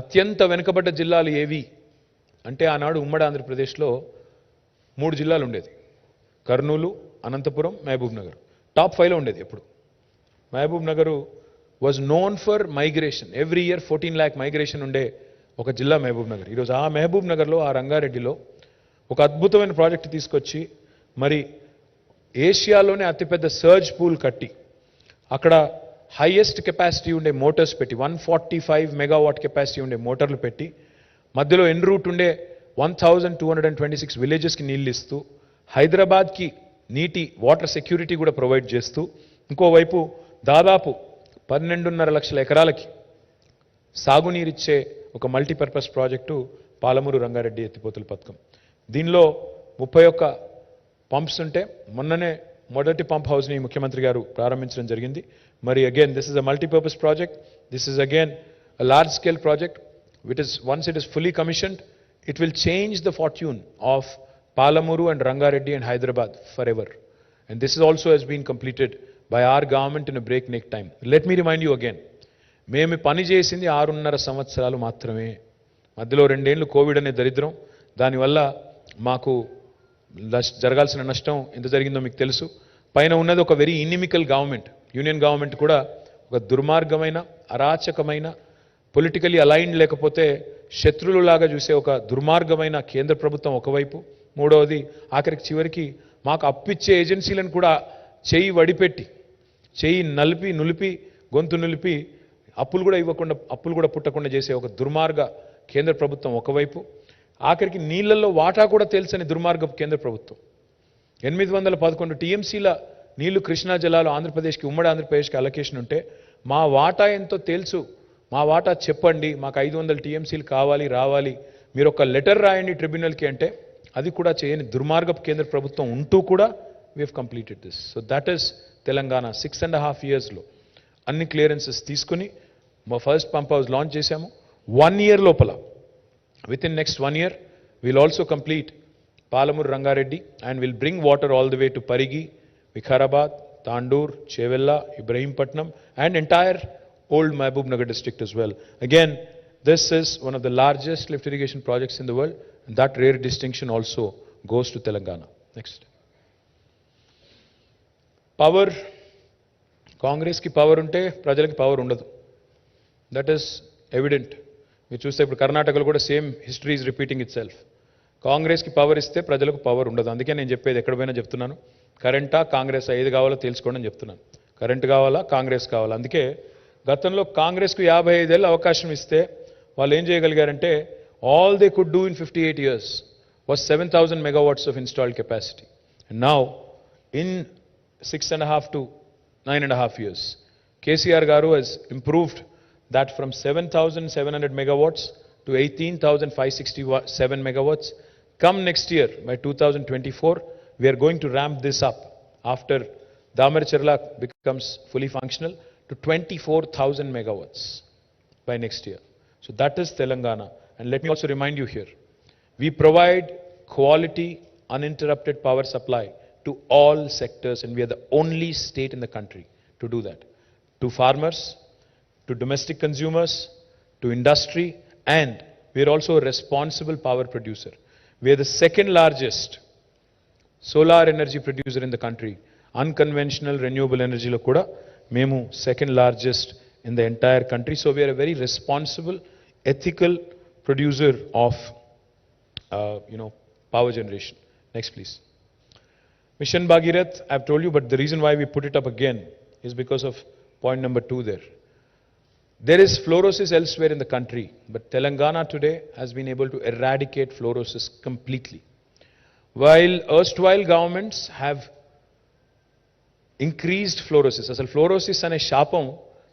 అత్యంత వెనుకబడ్డ జిల్లాలు ఏవి అంటే ఆనాడు ఉమ్మడి ఆంధ్రప్రదేశ్లో 3 జిల్లాలు ఉండేది, కర్నూలు, అనంతపురం, మహబూబ్ నగర్. టాప్ 5లో ఉండేది ఎప్పుడు. Mahabubnagar was known for migration. Every year 14 lakh migration ఉండే ఒక జిల్లా మహబూబ్ నగర్. ఈరోజు ఆ మహబూబ్ నగర్లో, ఆ రంగారెడ్డిలో ఒక అద్భుతమైన ప్రాజెక్టు తీసుకొచ్చి మరి ఏషియాలోనే అతిపెద్ద సర్జ్ పూల్ కట్టి అక్కడ హైయెస్ట్ కెపాసిటీ ఉండే మోటార్స్ పెట్టి 145 మెగావాట్ కెపాసిటీ ఉండే మోటార్లు పెట్టి మధ్యలో ఎన్ రూట్ ఉండే 1226 విలేజెస్కి నీళ్ళు ఇస్తూ హైదరాబాద్కి నీటి వాటర్ సెక్యూరిటీ కూడా ప్రొవైడ్ చేస్తూ ఇంకోవైపు దాదాపు 12.5 లక్షల ఎకరాలకి సాగునీరిచ్చే ఒక మల్టీపర్పస్ ప్రాజెక్టు పాలమూరు రంగారెడ్డి ఎత్తిపోతుల పథకం. దీనిలో 31 పంప్స్ ఉంటే మొన్ననే మొదటి పంప్ హౌస్ని ముఖ్యమంత్రి గారు ప్రారంభించడం జరిగింది. మరి again this is a multipurpose project, this is again a large scale project which is once it is fully commissioned it will change the fortune of Palamuru and Rangareddy and Hyderabad forever. And this is also has been completed by our government in a breakneck time. Let me remind you again, మేము పని చేసింది 6.5 సంవత్సరాలు మాత్రమే. మధ్యలో 2 ఏళ్ళు Covid అనే దరిద్రం, దానివల్ల మాకు జరగాల్సిన నష్టం ఎంత జరిగిందో మీకు తెలుసు. పైన ఉన్నది ఒక very inimical government, union government కూడా ఒక దుర్మార్గమైన, అరాచకమైన, పొలిటికలీ అలైన్డ్ లేకపోతే శత్రువులాగా చూసే ఒక దుర్మార్గమైన కేంద్ర ప్రభుత్వం ఒకవైపు, మూడవది ఆఖరికి చివరికి మాకు అప్పిచ్చే ఏజెన్సీలను కూడా చేయి వడిపెట్టి, చేయి నులిపి గొంతు నులిపి అప్పులు కూడా ఇవ్వకుండా, అప్పులు కూడా పుట్టకుండా చేసే ఒక దుర్మార్గ కేంద్ర ప్రభుత్వం ఒకవైపు, ఆఖరికి నీళ్లలో వాటా కూడా తెలుసని దుర్మార్గపు కేంద్ర ప్రభుత్వం 811 టీఎంసీల నీళ్లు కృష్ణా జలాలు ఆంధ్రప్రదేశ్కి ఉమ్మడి ఆంధ్రప్రదేశ్కి అలొకేషన్ ఉంటే మా వాటా ఎంతో తెలుసు, మా వాటా చెప్పండి, మాకు 500 టీఎంసీలు కావాలి రావాలి, మీరు ఒక లెటర్ రాయండి ట్రిబ్యునల్కి అంటే అది కూడా చేయని దుర్మార్గపు కేంద్ర ప్రభుత్వం ఉంటూ కూడా we have completed this. So that is Telangana 6.5 yearsలో అన్ని క్లియరెన్సెస్ తీసుకుని మా ఫస్ట్ పంప్ హౌస్ లాంచ్ చేశాము. 1 year లోపల within next 1 year we'll also complete Palamur Rangareddy and we'll bring water all the way to Parigi, Vikharabad, Tandur, Chevella, Ibrahimpatnam and entire old Mahbub Nagar district as well. Again, this is one of the largest lift irrigation projects in the world and that rare distinction also goes to Telangana. Next. Power. కాంగ్రెస్కి power ఉంటే ప్రజలకి power ఉండదు. That is evident. మీరు చూస్తే ఇప్పుడు కర్ణాటకలో కూడా same history is repeating it self. కాంగ్రెస్కి పవర్ ఇస్తే ప్రజలకు పవర్ ఉండదు. అందుకే నేను చెప్పేది ఎక్కడ పోయినా చెప్తున్నాను, కరెంటా కాంగ్రెస్ ఏది కావాలో తెలుసుకోండి అని చెప్తున్నాను. కరెంట్ కావాలా కాంగ్రెస్ కావాలా. అందుకే గతంలో కాంగ్రెస్కు 55 ఏళ్ళ అవకాశం ఇస్తే వాళ్ళు ఏం చేయగలిగారంటే all they could do in 58 years was 7,000 megawatts of installed capacity. And now in 6.5 to 9.5 years, KCR Garu has improved that from 7,700 megawatts to 18,567 megawatts. Come next year, by 2024, we are going to ramp this up after Damarcharla becomes fully functional to 24,000 megawatts by next year. So that is Telangana. And let me also remind you here, we provide quality, uninterrupted power supply to all sectors, and we are the only state in the country to do that. To farmers, to domestic consumers, to industry, and we are also a responsible power producer. We are the second largest solar energy producer in the country. Unconventional renewable energy lo kuda memu second largest in the entire country. So we are a very responsible, ethical producer of power generation. Next please. Mission Bhagirath, I've told you, but the reason why we put it up again is because of point number 2 there. There is fluorosis elsewhere in the country, but Telangana today has been able to eradicate fluorosis completely. While erstwhile governments have increased fluorosis, asal fluorosis ane shapam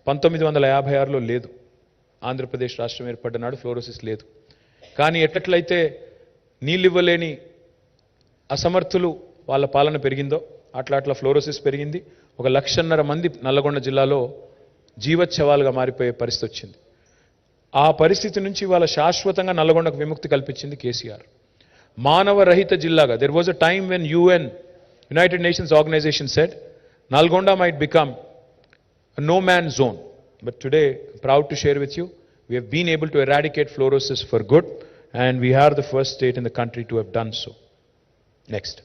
1956 lo ledu. Andhra Pradesh రాష్ట్రం ఏర్పడ్డనాడు fluorosis లేదు. కానీ ఎట్లయితే నీళ్ళివ్వలేని అసమర్థులు వాళ్ళ పాలన పెరిగిందో అట్లా fluorosis పెరిగింది. 1.5 మంది నల్లగొండ జిల్లాలో జీవచ్ఛవాలుగా మారిపోయే పరిస్థితి వచ్చింది. ఆ పరిస్థితి నుంచి వాళ్ళ శాశ్వతంగా నల్లగొండకు విముక్తి కల్పించింది కేసీఆర్. మానవ రహిత జిల్లాగా there was a time when UN, United Nations organization said Nalgonda might become a no man zone, but today proud to share with you we have been able to eradicate fluorosis for good and we are the first state in the country to have done so. Next.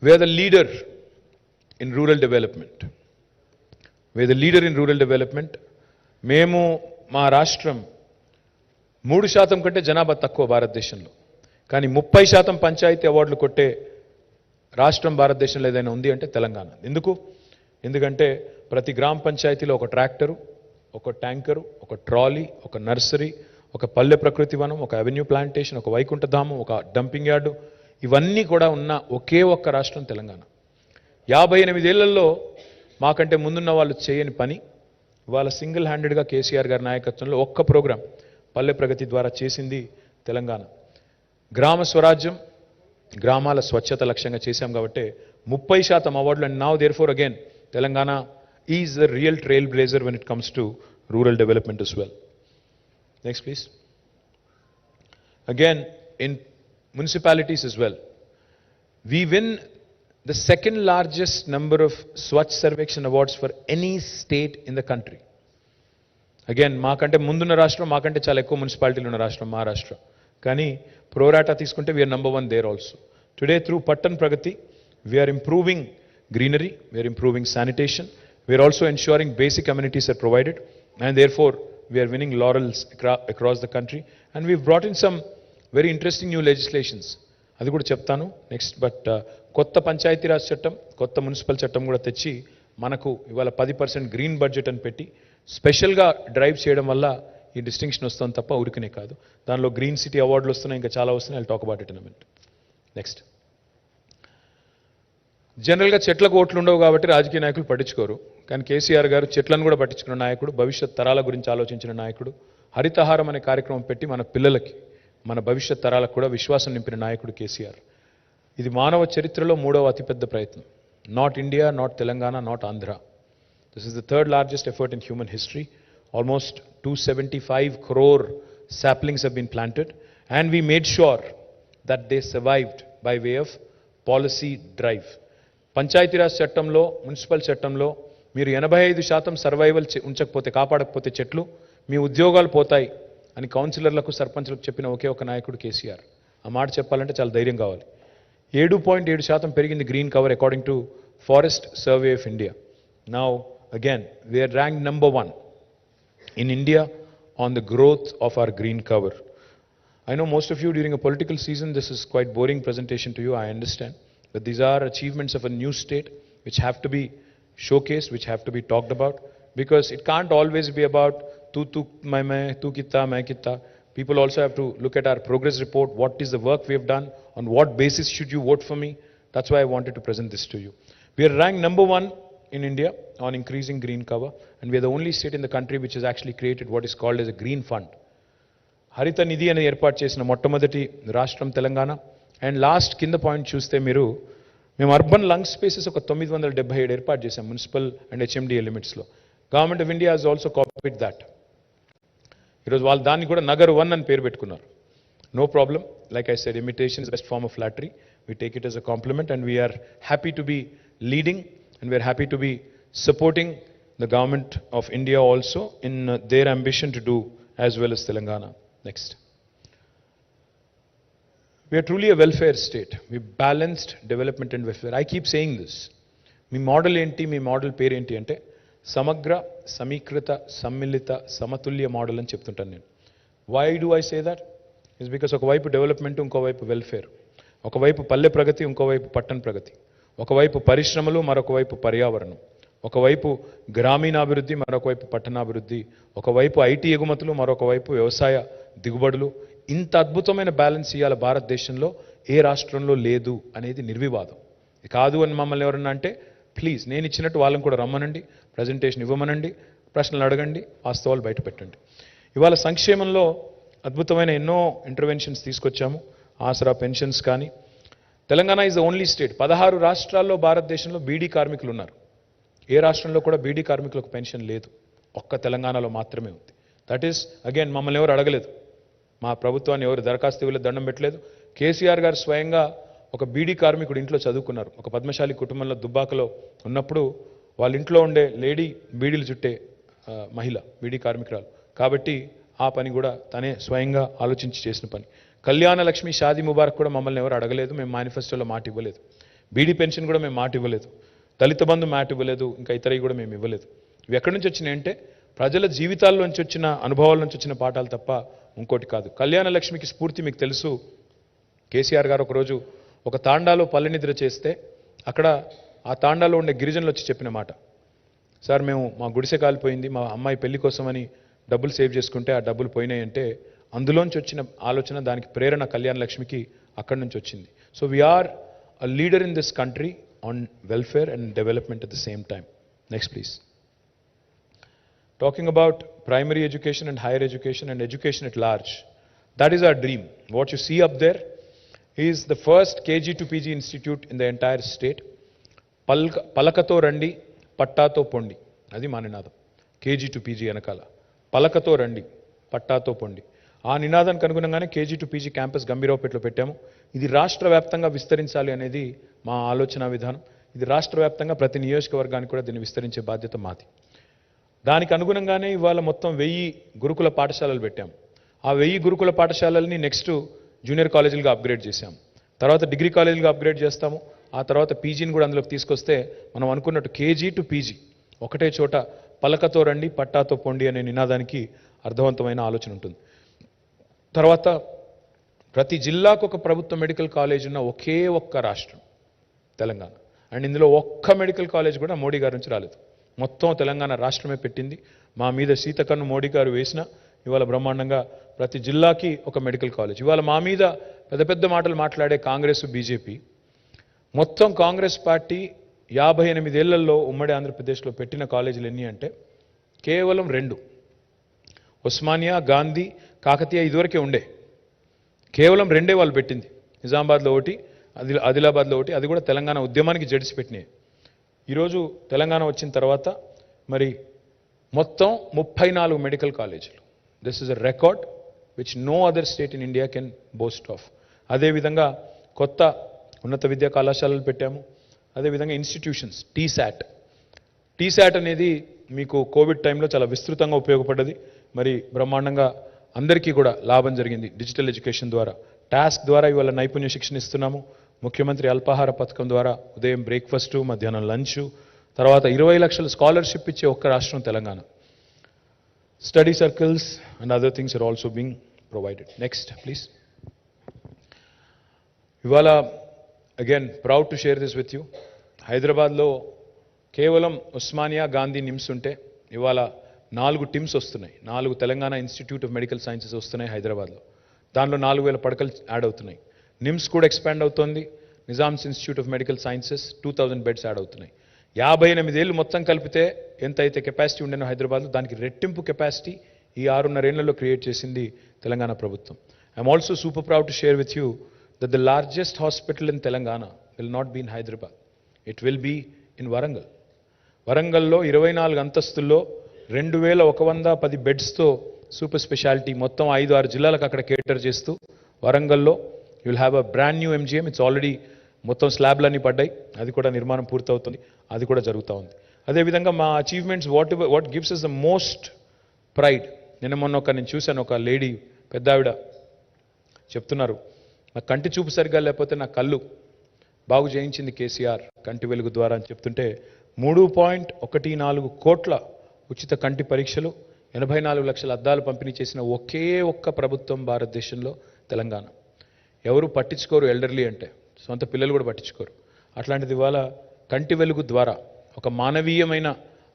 We are the leader in rural development. We are the leader in rural development. మేము మా రాష్ట్రం 3% కంటే జనాభా తక్కువ భారతదేశంలో, కానీ 30% పంచాయతీ అవార్డులు కొట్టే రాష్ట్రం భారతదేశంలో ఏదైనా ఉంది అంటే తెలంగాణ. ఎందుకంటే ప్రతి గ్రామ పంచాయతీలో ఒక ట్రాక్టరు, ఒక ట్యాంకరు, ఒక ట్రాలీ, ఒక నర్సరీ, ఒక పల్లె ప్రకృతి వనం, ఒక అవెన్యూ ప్లాంటేషన్, ఒక వైకుంఠధామం, ఒక డంపింగ్ యార్డు, ఇవన్నీ కూడా ఉన్న ఒకే ఒక్క రాష్ట్రం తెలంగాణ. 58 ఏళ్లలో మాకంటే ముందున్న వాళ్ళు చేయని పని వాళ్ళ సింగిల్ హ్యాండెడ్గా కేసీఆర్ గారి నాయకత్వంలో ఒక్క ప్రోగ్రాం పల్లె ప్రగతి ద్వారా చేసింది తెలంగాణ. గ్రామ స్వరాజ్యం, గ్రామాల స్వచ్ఛత లక్ష్యంగా చేశాం కాబట్టి 30% అవార్డులు. And now therefore again Telangana is the real trail blazer when it comes to rural development as well. Next please. Again in municipalities as well, we win the second largest number of Swachh Sarvekshan awards for any state in the country. Again మాకంటే ముందున్న రాష్ట్రం, మాకంటే చాలా ఎక్కువ మున్సిపాలిటీలు ఉన్న రాష్ట్రం మహారాష్ట్ర, కానీ ప్రోరాటా తీసుకుంటే we are number 1 there also. Today through Pattan Pragati we are improving greenery, we are improving sanitation, we are also ensuring basic amenities are provided, and therefore we are winning laurels across the country, and we've brought in some very interesting new legislations. అది కూడా చెప్తాను next. But కొత్త పంచాయతీరాజ్ చట్టం, కొత్త municipal చట్టం కూడా తెచ్చి మనకు ఇవాళ 10% గ్రీన్ బడ్జెట్ అని పెట్టి స్పెషల్గా డ్రైవ్ చేయడం వల్ల ఈ డిస్టింక్షన్ వస్తుంది తప్ప ఊరికనే కాదు. దానిలో గ్రీన్ సిటీ అవార్డులు వస్తున్నాయి, ఇంకా చాలా వస్తున్నాయి. I'll talk about it in a minute. Next, జనరల్గా చెట్లకు ఓట్లు ఉండవు కాబట్టి రాజకీయ నాయకులు పట్టించుకోరు. కానీ కేసీఆర్ గారు చెట్లను కూడా పట్టించుకున్న నాయకుడు, భవిష్యత్ తరాల గురించి ఆలోచించిన నాయకుడు, హరితహారం అనే కార్యక్రమం పెట్టి మన పిల్లలకి, మన భవిష్యత్ తరాలకు కూడా విశ్వాసం నింపిన నాయకుడు కేసీఆర్. ఇది మానవ చరిత్రలో 3వ అతిపెద్ద ప్రయత్నం. Not India, not Telangana, not Andhra. This is the third largest effort in human history. Almost 275 crore saplings have been planted, and we made sure that they survived by way of policy drive. Panchayati Raj చట్టంలో, municipal చట్టంలో మీరు 85% survival ఉంచకపోతే, కాపాడకపోతే చెట్లు, మీ ఉద్యోగాలు పోతాయి అని కౌన్సిలర్లకు, సర్పంచ్లకు చెప్పిన ఒకే ఒక నాయకుడు కేసీఆర్. ఆ మాట చెప్పాలంటే చాలా ధైర్యం కావాలి. 7.7% పెరిగింది green cover according to forest survey of India. Now again we're rank number 1 in India on the growth of our green cover. I know most of you during a political season, this is quite boring presentation to you, I understand. But these are achievements of a new state which have to be showcased, which have to be talked about, because it can't always be about tu main kitta. People also have to look at our progress report. What is the work we have done? On what basis should you vote for me? That's why I wanted to present this to you. We are ranked number 1 in India on increasing green cover, and we are the only state in the country which has actually created what is called as a green fund. హరిత నిధి అనేది ఏర్పాటు చేసిన మొట్టమొదటి రాష్ట్రం Telangana. And last కింద point చూస్తే మేము urban lung spaces ఒక 977 ఏర్పాటు చేశాం మున్సిపల్ అండ్ హెచ్ఎండిఏ లిమిట్స్లో. Government of India has also copied that. ఈరోజు వాళ్ళు దాన్ని కూడా నగర్ 1 అని పేరు పెట్టుకున్నారు. No problem. Like I said, imitation is best form of flattery. We take it as a compliment, and we're happy to be leading, and we are happy to be supporting the government of India also in their ambition to do as well as Telangana. Next, we are truly a welfare state. We balanced development and welfare. I keep saying this. Me model ఏంటి, మీ model పేరు ఏంటి అంటే సమగ్ర, సమీకృత, సమ్మిళిత, సమతుల్య model అని చెప్తుంటాను నేను. Why do I say that? Is because ఒకవైపు డెవలప్మెంట్, ఇంకోవైపు వెల్ఫేర్. ఒకవైపు పల్లె ప్రగతి, ఇంకోవైపు పట్టణ ప్రగతి. ఒకవైపు పరిశ్రమలు, మరొకవైపు పర్యావరణం. ఒకవైపు గ్రామీణాభివృద్ధి, మరొకవైపు పట్టణాభివృద్ధి. ఒకవైపు ఐటీ ఎగుమతులు, మరొకవైపు వ్యవసాయ దిగుబడులు. ఇంత అద్భుతమైన బ్యాలెన్స్ ఇవాళ భారతదేశంలో ఏ రాష్ట్రంలో లేదు అనేది నిర్వివాదం. కాదు అని మమ్మల్ని ఎవరన్నా అంటే ప్లీజ్, నేను ఇచ్చినట్టు వాళ్ళని కూడా రమ్మనండి, ప్రజెంటేషన్ ఇవ్వమనండి, ప్రశ్నలు అడగండి, వాస్తవాలు బయట పెట్టండి. ఇవాళ సంక్షేమంలో అద్భుతమైన ఎన్నో ఇంటర్వెన్షన్స్ తీసుకొచ్చాము. ఆసరా పెన్షన్స్ కానీ. Telangana is the only state. 16 రాష్ట్రాల్లో భారతదేశంలో బీడీ కార్మికులు ఉన్నారు. ఏ రాష్ట్రంలో కూడా బీడీ కార్మికులకు పెన్షన్ లేదు. ఒక్క తెలంగాణలో మాత్రమే ఉంది. దట్ ఈస్ అగైన్, మమ్మల్ని ఎవరు అడగలేదు, మా ప్రభుత్వాన్ని ఎవరు దరఖాస్తు ఇవ్వలేదు, దండం పెట్టలేదు. కేసీఆర్ గారు స్వయంగా ఒక బీడీ కార్మికుడు ఇంట్లో చదువుకున్నారు. ఒక పద్మశాలి కుటుంబంలో దుబ్బాకలో ఉన్నప్పుడు వాళ్ళ ఇంట్లో ఉండే లేడీ బీడీలు చుట్టే మహిళ, బీడీ కార్మికురాలు కాబట్టి ఆ పని కూడా తనే స్వయంగా ఆలోచించి చేసిన పని. కళ్యాణ లక్ష్మి, షాదీ ముబారక్ కూడా మమ్మల్ని ఎవరు అడగలేదు. మేము మేనిఫెస్టోలో మాట ఇవ్వలేదు. బీడీ పెన్షన్ కూడా మేము మాట ఇవ్వలేదు. దళిత బంధు మాట ఇవ్వలేదు. ఇంకా ఇతరవి కూడా మేము ఇవ్వలేదు. ఇవి ఎక్కడి నుంచి వచ్చినాయంటే ప్రజల జీవితాల్లోంచి వచ్చిన, అనుభవాల నుంచి వచ్చిన పాఠాలు తప్ప ఇంకోటి కాదు. కళ్యాణ లక్ష్మికి స్ఫూర్తి మీకు తెలుసు. కేసీఆర్ గారు ఒకరోజు ఒక తాండాలో పల్లె నిద్ర చేస్తే అక్కడ ఆ తాండాలో ఉండే గిరిజనులు వచ్చి చెప్పిన మాట, సార్ మేము మా గుడిసె కాలిపోయింది, మా అమ్మాయి పెళ్లి కోసమని డబ్బులు సేవ్ చేసుకుంటే ఆ డబ్బులు పోయినాయంటే అందులోంచి వచ్చిన ఆలోచన, దానికి ప్రేరణ కళ్యాణ లక్ష్మికి అక్కడి నుంచి వచ్చింది. So we're a leader in this country on welfare and development at the same time. Next please. Talking about primary education and higher education and education at large, that is our dream. What you see up there is the first KG to PG institute in the entire state. Palakato randi, pattato pondi. Adi ma ninadam. KG to PG anakala. Palakato randi, pattato pondi. ఆ నినాదానికి అనుగుణంగానే KG to PG campus గంభీరావుపేటలో పెట్టాము. ఇది రాష్ట్ర వ్యాప్తంగా విస్తరించాలి అనేది మా ఆలోచన విధానం. ఇది రాష్ట్ర వ్యాప్తంగా ప్రతి నియోజకవర్గానికి కూడా దీన్ని విస్తరించే బాధ్యత మాది. దానికి అనుగుణంగానే ఇవాళ మొత్తం 1000 గురుకుల పాఠశాలలు పెట్టాం. ఆ 1000 గురుకుల పాఠశాలల్ని నెక్స్ట్ జూనియర్ కాలేజీలుగా అప్గ్రేడ్ చేశాం. తర్వాత డిగ్రీ కాలేజీలుగా అప్గ్రేడ్ చేస్తాము. ఆ తర్వాత పీజీని కూడా అందులోకి తీసుకొస్తే మనం అనుకున్నట్టు కేజీ టు పీజీ ఒకటే చోట పలకతో రండి, పట్టాతో పొండి అనే నినాదానికి అర్థవంతమైన ఆలోచన ఉంటుంది. తర్వాత ప్రతి జిల్లాకు ఒక ప్రభుత్వ మెడికల్ కాలేజ్ ఉన్న ఒకే ఒక్క రాష్ట్రం తెలంగాణ. అండ్ ఇందులో ఒక్క మెడికల్ కాలేజ్ కూడా మోడీ గారి నుంచి రాలేదు. మొత్తం తెలంగాణ రాష్ట్రమే పెట్టింది. మా మీద సీతకన్ను మోడీ గారు వేసిన ఇవాళ బ్రహ్మాండంగా ప్రతి జిల్లాకి ఒక మెడికల్ కాలేజ్. ఇవాళ మా మీద పెద్ద పెద్ద మాటలు మాట్లాడే కాంగ్రెస్ బీజేపీ మొత్తం కాంగ్రెస్ పార్టీ 58 ఏళ్లలో ఉమ్మడి ఆంధ్రప్రదేశ్లో పెట్టిన కాలేజీలు ఎన్ని అంటే కేవలం 2. ఉస్మానియా, గాంధీ, కాకతీయ ఇదివరకే ఉండే. కేవలం 2 వాళ్ళు పెట్టింది. నిజామాబాద్లో ఒకటి, ఆదిలాబాద్లో ఒకటి, అది కూడా తెలంగాణ ఉద్యమానికి జడిసి పెట్టినాయి. ఈరోజు తెలంగాణ వచ్చిన తర్వాత మరి మొత్తం 34 మెడికల్ కాలేజీలు. This is a record which no other state in India can boast of. అదేవిధంగా కొత్త ఉన్నత విద్యా కళాశాలలు పెట్టాము. అదేవిధంగా ఇన్స్టిట్యూషన్స్, టీశాట్ అనేది మీకు కోవిడ్ టైంలో చాలా విస్తృతంగా ఉపయోగపడ్డది. మరి బ్రహ్మాండంగా అందరికీ కూడా లాభం జరిగింది. డిజిటల్ ఎడ్యుకేషన్ ద్వారా, టాస్క్ ద్వారా ఇవాళ నైపుణ్య శిక్షణ ఇస్తున్నాము. ముఖ్యమంత్రి అల్పాహార పథకం ద్వారా ఉదయం బ్రేక్ఫాస్టు, మధ్యాహ్నం లంచ్, తర్వాత 20 లక్షల స్కాలర్షిప్ ఇచ్చే ఒక్క రాష్ట్రం Telangana. Study circles and other things are also being provided. Next please. ఇవాళ again proud to share this with you. హైదరాబాద్లో కేవలం ఉస్మానియా, గాంధీ, నిమ్స్ ఉంటే ఇవాళ 4 టిమ్స్ వస్తున్నాయి. 4 Telangana institute of medical sciences వస్తున్నాయి హైదరాబాద్లో. దానిలో 4000 పడకలు యాడ్ అవుతున్నాయి. నిమ్స్ కూడా ఎక్స్పాండ్ అవుతోంది. Nizam's institute of medical sciences 2000 beds add అవుతున్నాయి. 58 ఏళ్ళు మొత్తం కలిపితే ఎంత అయితే కెపాసిటీ ఉండేనో హైదరాబాద్లో, దానికి రెట్టింపు కెపాసిటీ ఈ 6.5 ఏళ్లలో క్రియేట్ చేసింది తెలంగాణ ప్రభుత్వం. I'm also super proud to share with you that the largest hospital in Telangana will not be in Hyderabad. It will be in Warangal. వరంగల్లో 24 అంతస్తుల్లో 2110 బెడ్స్తో సూపర్ స్పెషాలిటీ మొత్తం 5-6 జిల్లాలకు అక్కడ కేటర్ చేస్తూ వరంగల్లో you will have a brand new MGM. It's already మొత్తం స్లాబ్లన్నీ పడ్డాయి, అది కూడా నిర్మాణం పూర్తవుతుంది, అది కూడా జరుగుతూ ఉంది. అదేవిధంగా మా achievements what gives us the most pride. మొన్న నేను చూశాను, ఒక లేడీ పెద్ద ఆవిడ చెప్తున్నారు, నా కంటి చూపు సరిగ్గా లేకపోతే నా కళ్ళు బాగు చేయించింది కేసీఆర్ కంటి వెలుగు ద్వారా అని చెప్తుంటే 3.14 కోట్ల ఉచిత కంటి పరీక్షలు, 84 లక్షల అద్దాలు పంపిణీ చేసిన ఒకే ఒక్క ప్రభుత్వం భారతదేశంలో తెలంగాణ. ఎవరు పట్టించుకోరు ఎల్డర్లీ అంటే, సొంత పిల్లలు కూడా పట్టించుకోరు. అట్లాంటిది ఇవాళ కంటి వెలుగు ద్వారా ఒక మానవీయమైన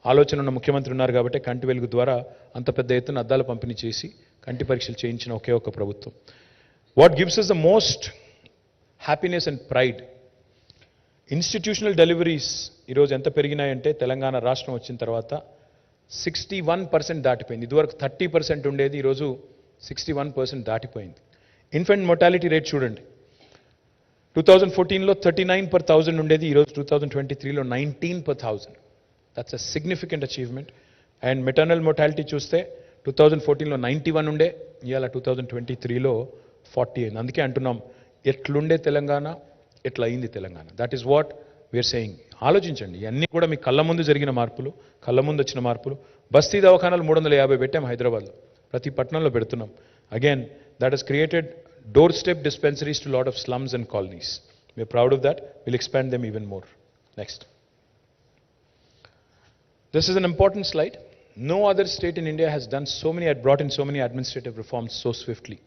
ఆలోచన ఉన్న ముఖ్యమంత్రి ఉన్నారు కాబట్టి కంటి వెలుగు ద్వారా అంత పెద్ద ఎత్తున అద్దాలు పంపిణీ చేసి కంటి పరీక్షలు చేయించిన ఒకే ఒక్క ప్రభుత్వం. What gives us the most happiness and pride? Institutional deliveries ఈరోజు ఎంత పెరిగినాయంటే తెలంగాణ రాష్ట్రం వచ్చిన తర్వాత 61% దాటిపోయింది. ఇదివరకు 30% ఉండేది, ఈరోజు 61% దాటిపోయింది. ఇన్ఫెంట్ మొర్టాలిటీ రేట్ చూడండి, 2014లో 39/1000 ఉండేది, ఈరోజు 2023లో 19/1000. That's a significant achievement. And maternal mortality చూస్తే 2014లో 91 ఉండే, ఇవాళ 2023లో 40 అయింది. అందుకే అంటున్నాం, ఎట్లుండే తెలంగాణ ఎట్లా అయింది Telangana. That is what we're saying. ఆలోచించండి, ఇవన్నీ కూడా మీ కళ్ళ ముందు జరిగిన మార్పులు, కళ్ళ ముందు వచ్చిన మార్పులు. బస్తీ దవాఖానాలు 350 పెట్టాం హైదరాబాద్లో, ప్రతి పట్టణంలో పెడుతున్నాం. Again that has created doorstep dispensaries to lot of slums and colonies. We're proud of that. Will expand them even more. Next. This is an important slide. No other state in India has done so many, brought in so many administrative reforms so swiftly.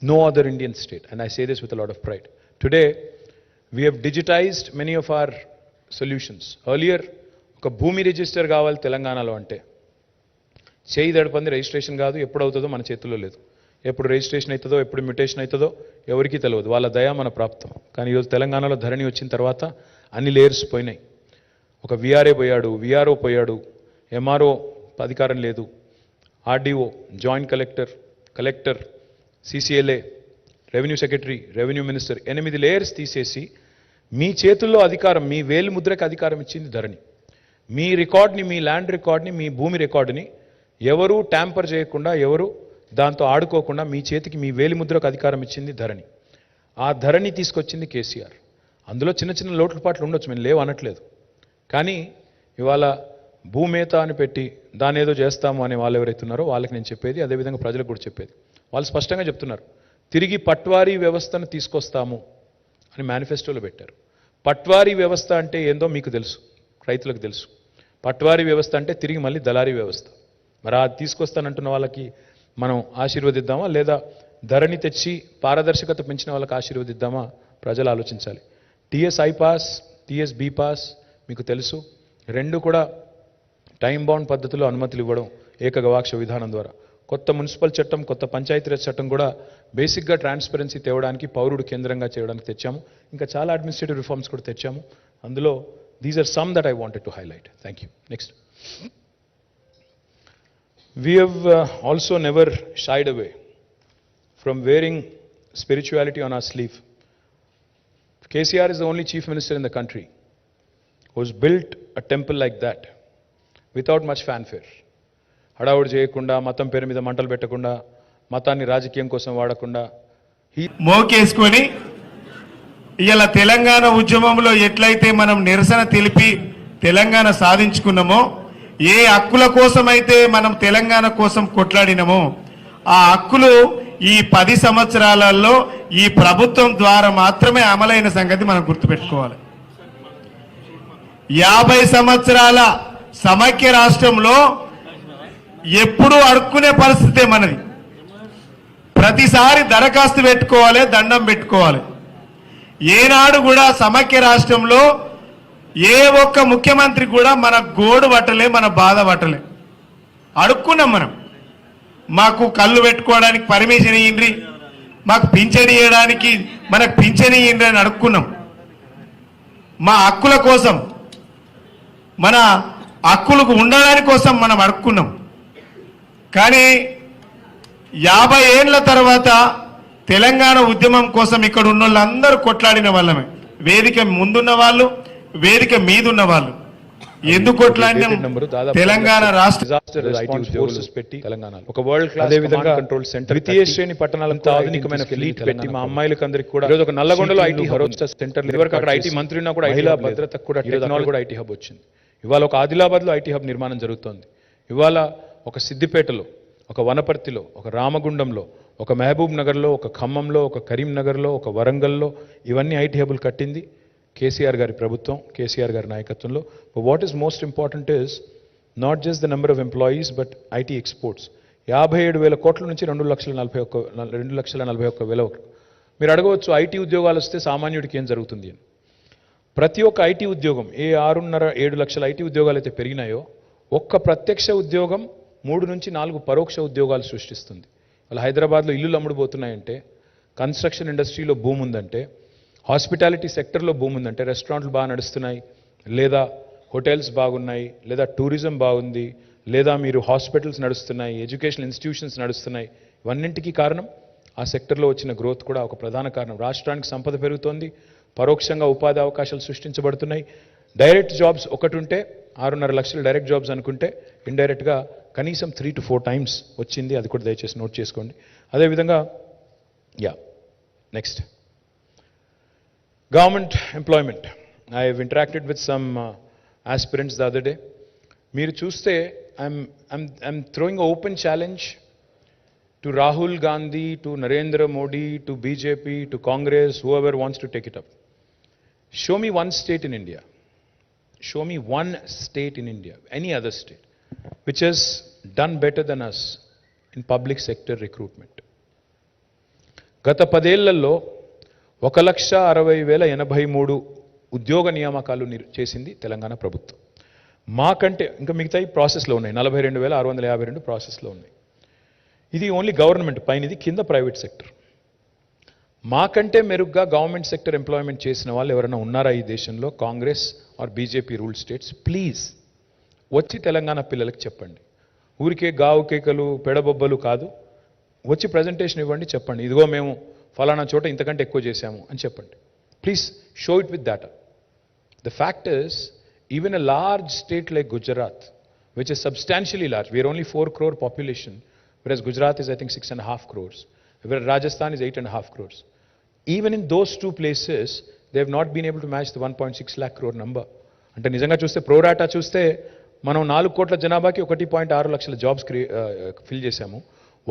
No other Indian state, and I say this with a lot of pride. Today, we have digitized many of our solutions. Earlier, ఒక భూమి register కావాలి తెలంగాణలో అంటే చేయి దడపంది registration కాదు, ఎప్పుడు అవుతుందో మన చేతుల్లో లేదు. ఎప్పుడు రిజిస్ట్రేషన్ అవుతుందో, ఎప్పుడు మ్యూటేషన్ అవుతుందో ఎవరికీ తెలియదు. వాళ్ళ దయ మన ప్రాప్తం. కానీ ఈరోజు తెలంగాణలో ధరణి వచ్చిన తర్వాత అన్ని లేయర్స్ పోయినాయి. ఒక విఆర్ఏ పోయాడు, విఆర్ఓ పోయాడు, ఎంఆర్ఓ అధికారం లేదు, RDO, joint collector, collector, CCLA, revenue secretary, revenue minister, 8 layers తీసేసి మీ చేతుల్లో అధికారం, మీ వేలు ముద్రకి అధికారం ఇచ్చింది ధరణి. మీ రికార్డ్ని, మీ ల్యాండ్ రికార్డ్ని, మీ భూమి రికార్డుని ఎవరు ట్యాంపర్ చేయకుండా, ఎవరు దాంతో ఆడుకోకుండా మీ చేతికి, మీ వేలి ముద్రకు అధికారం ఇచ్చింది ధరణి. ఆ ధరణి తీసుకొచ్చింది కేసీఆర్. అందులో చిన్న చిన్న లోటుపాట్లు ఉండొచ్చు, మేము లేవు అనట్లేదు. కానీ ఇవాళ భూమేత అని పెట్టి దాని ఏదో చేస్తాము అనే వాళ్ళు ఎవరైతే ఉన్నారో వాళ్ళకి నేను చెప్పేది, అదేవిధంగా ప్రజలకు కూడా చెప్పేది, వాళ్ళు స్పష్టంగా చెప్తున్నారు, తిరిగి పట్వారీ వ్యవస్థను తీసుకొస్తాము అని మేనిఫెస్టోలో పెట్టారు. పట్వారీ వ్యవస్థ అంటే ఏందో మీకు తెలుసు, రైతులకు తెలుసు. పట్వారీ వ్యవస్థ అంటే తిరిగి మళ్ళీ దళారీ వ్యవస్థ. మరి అది తీసుకొస్తానంటున్న వాళ్ళకి మనం ఆశీర్వదిద్దామా, లేదా ధరణి తెచ్చి పారదర్శకత పెంచిన వాళ్ళకి ఆశీర్వదిద్దామా? ప్రజలు ఆలోచించాలి. TS I pass, TS be pass మీకు తెలుసు, రెండు కూడా టైం బౌండ్ పద్ధతిలో అనుమతులు ఇవ్వడం ఏకగవాక్ష విధానం ద్వారా. కొత్త మున్సిపల్ చట్టం, కొత్త పంచాయతీరాజ్ చట్టం కూడా బేసిక్గా ట్రాన్స్పరెన్సీ తేవడానికి, పౌరుడు కేంద్రంగా చేయడానికి తెచ్చాము. ఇంకా చాలా అడ్మినిస్ట్రేటివ్ రిఫార్మ్స్ కూడా తెచ్చాము. అందులో these are some that I wanted to highlight. Thank you. Next, we have also never shied away from wearing spirituality on our sleeve. KCR is the only chief minister in the country who's built a temple like that without much fanfare. హడావుడి చేయకుండా, మతం పేరు మీద మంటలు పెట్టకుండా, మతాన్ని రాజకీయం కోసం వాడకుండా మోకేసుకొని ఇలా తెలంగాణ ఉద్యమంలో ఎట్లయితే మనం నిరసన తెలిపి తెలంగాణ సాధించుకున్నామో, ఏ హక్కుల కోసమైతే మనం తెలంగాణ కోసం కొట్లాడినామో ఆ హక్కులు ఈ 10 సంవత్సరాలలో ఈ ప్రభుత్వం ద్వారా మాత్రమే అమలైన సంగతి మనం గుర్తుపెట్టుకోవాలి. 50 సంవత్సరాల సమైక్య రాష్ట్రంలో ఎప్పుడూ అడుక్కునే పరిస్థితే మనది. ప్రతిసారి దరఖాస్తు పెట్టుకోవాలి, దండం పెట్టుకోవాలి. ఏనాడు కూడా సమైక్య రాష్ట్రంలో ఏ ఒక్క ముఖ్యమంత్రి కూడా మన గోడు పట్టలే, మన బాధ పట్టలే. అడుక్కున్నాం మనం. మాకు కళ్ళు పెట్టుకోవడానికి పర్మిషన్ ఇయ్యండి, మాకు పింఛన్ ఇవ్వడానికి మనకు పింఛన్ ఇయ్యండి అని అడుక్కున్నాం. మా హక్కుల కోసం, మన హక్కులకు ఉండడానికి కోసం మనం అడుక్కున్నాం. కానీ 50 ఏళ్ల తర్వాత తెలంగాణ ఉద్యమం కోసం ఇక్కడ ఉన్న వాళ్ళందరూ కొట్లాడిన వాళ్ళమే. వేదిక ముందున్న వాళ్ళు, వేదిక మీదున్న వాళ్ళు. ఎందుకు కొట్లాడినాం? తెలంగాణ రాష్ట్ర పెట్టి తెలంగాణలో ఒక వరల్డ్ క్లాస్ విధంగా కంట్రోల్ సెంటర్, ద్వితీయ శ్రేణి పట్టణాలంతా ఆధునికమైన ఫ్లీట్ పెట్టి మా అమ్మాయిలకందరికీ కూడా ఈరోజు ఒక నల్లగొండలో ఐటీ హబ్ సెంటర్, ఇదివరకు అక్కడ ఐటీ మంత్రి ఉన్నా కూడా మహిళా భద్రతకు కూడా టెక్నాలజీ కూడా ఐటీ హబ్ వచ్చింది. ఇవాళ ఒక ఆదిలాబాద్లో ఐటీ హబ్ నిర్మాణం జరుగుతోంది. ఇవాళ ఒక సిద్దిపేటలో, ఒక వనపర్తిలో, ఒక రామగుండంలో, ఒక మహబూబ్ నగర్లో, ఒక ఖమ్మంలో, ఒక కరీంనగర్లో, ఒక వరంగల్లో ఇవన్నీ ఐటీ హబులు కట్టింది కేసీఆర్ గారి ప్రభుత్వం, కేసీఆర్ గారి నాయకత్వంలో. But what is most important is not just the number of employees but IT exports. 57,000 కోట్ల నుంచి 2,41,000 వరకు. మీరు అడగవచ్చు ఐటీ ఉద్యోగాలు వస్తే సామాన్యుడికి ఏం జరుగుతుంది అని. ప్రతి ఒక్క ఐటీ ఉద్యోగం, ఏ 6.5-7 లక్షల ఐటీ ఉద్యోగాలు అయితే పెరిగినాయో, ఒక్క ప్రత్యక్ష ఉద్యోగం 3 నుంచి 4 పరోక్ష ఉద్యోగాలు సృష్టిస్తుంది. వాళ్ళ హైదరాబాద్లో ఇల్లులు అమ్ముడుపోతున్నాయంటే, కన్స్ట్రక్షన్ ఇండస్ట్రీలో భూమి ఉందంటే, హాస్పిటాలిటీ సెక్టర్లో భూమి ఉందంటే, రెస్టారెంట్లు బాగా నడుస్తున్నాయి, లేదా హోటల్స్ బాగున్నాయి, లేదా టూరిజం బాగుంది, లేదా మీరు హాస్పిటల్స్ నడుస్తున్నాయి, ఎడ్యుకేషనల్ ఇన్స్టిట్యూషన్స్ నడుస్తున్నాయి. ఇవన్నింటికీ కారణం ఆ సెక్టర్లో వచ్చిన గ్రోత్ కూడా ఒక ప్రధాన కారణం. రాష్ట్రానికి సంపద పెరుగుతోంది, పరోక్షంగా ఉపాధి అవకాశాలు సృష్టించబడుతున్నాయి. డైరెక్ట్ జాబ్స్ ఒకటి ఉంటే 6.5 లక్షల డైరెక్ట్ జాబ్స్ అనుకుంటే ఇండైరెక్ట్గా కనీసం 3 to 4 టైమ్స్ వచ్చింది. అది కూడా దయచేసి నోట్ చేసుకోండి. అదేవిధంగా next, government employment. I have interacted with some aspirants the other day. మీరు చూస్తే I'm throwing open challenge to Rahul Gandhi, to Narendra Modi, to BJP, to Congress, whoever wants to take it up. Show me one state in India. Show me one state in India, any other state, which has done better than us in public sector recruitment. గత 10 ఏళ్లలో 1,60,83 ఉద్యోగ నియామకాలు చేసింది తెలంగాణ ప్రభుత్వం. మాకంటే ఇంకా మిగతాయి ప్రాసెస్లో ఉన్నాయి. 42,652 ప్రాసెస్లో ఉన్నాయి. ఇది ఓన్లీ గవర్నమెంట్ పైన, ఇది కింద ప్రైవేట్ సెక్టర్. మాకంటే మెరుగ్గా గవర్నమెంట్ సెక్టర్ ఎంప్లాయ్మెంట్ చేసిన వాళ్ళు ఎవరైనా ఉన్నారా ఈ దేశంలో? Congress or BJP rule states, please వచ్చి తెలంగాణ పిల్లలకి చెప్పండి. ఊరికే గావు కేకలు, పెడబొబ్బలు కాదు. వచ్చి ప్రజెంటేషన్ ఇవ్వండి, చెప్పండి ఇదిగో మేము ఫలానా చోట ఇంతకంటే ఎక్కువ చేశాము అని చెప్పండి. Please show it with data. The fact is, even a large state like Gujarat, which is substantially large, we're only 4 crore population, whereas Gujarat is I think 6.5 crores, whereas Rajasthan is 8.5 crores. Even in those two places, they have not been able to match the 1.6 lakh crore number. అంటే నిజంగా చూస్తే ప్రోరాటా చూస్తే మనం 4 కోట్ల జనాభాకి 1.6 లక్షల jobs fill చేశాము.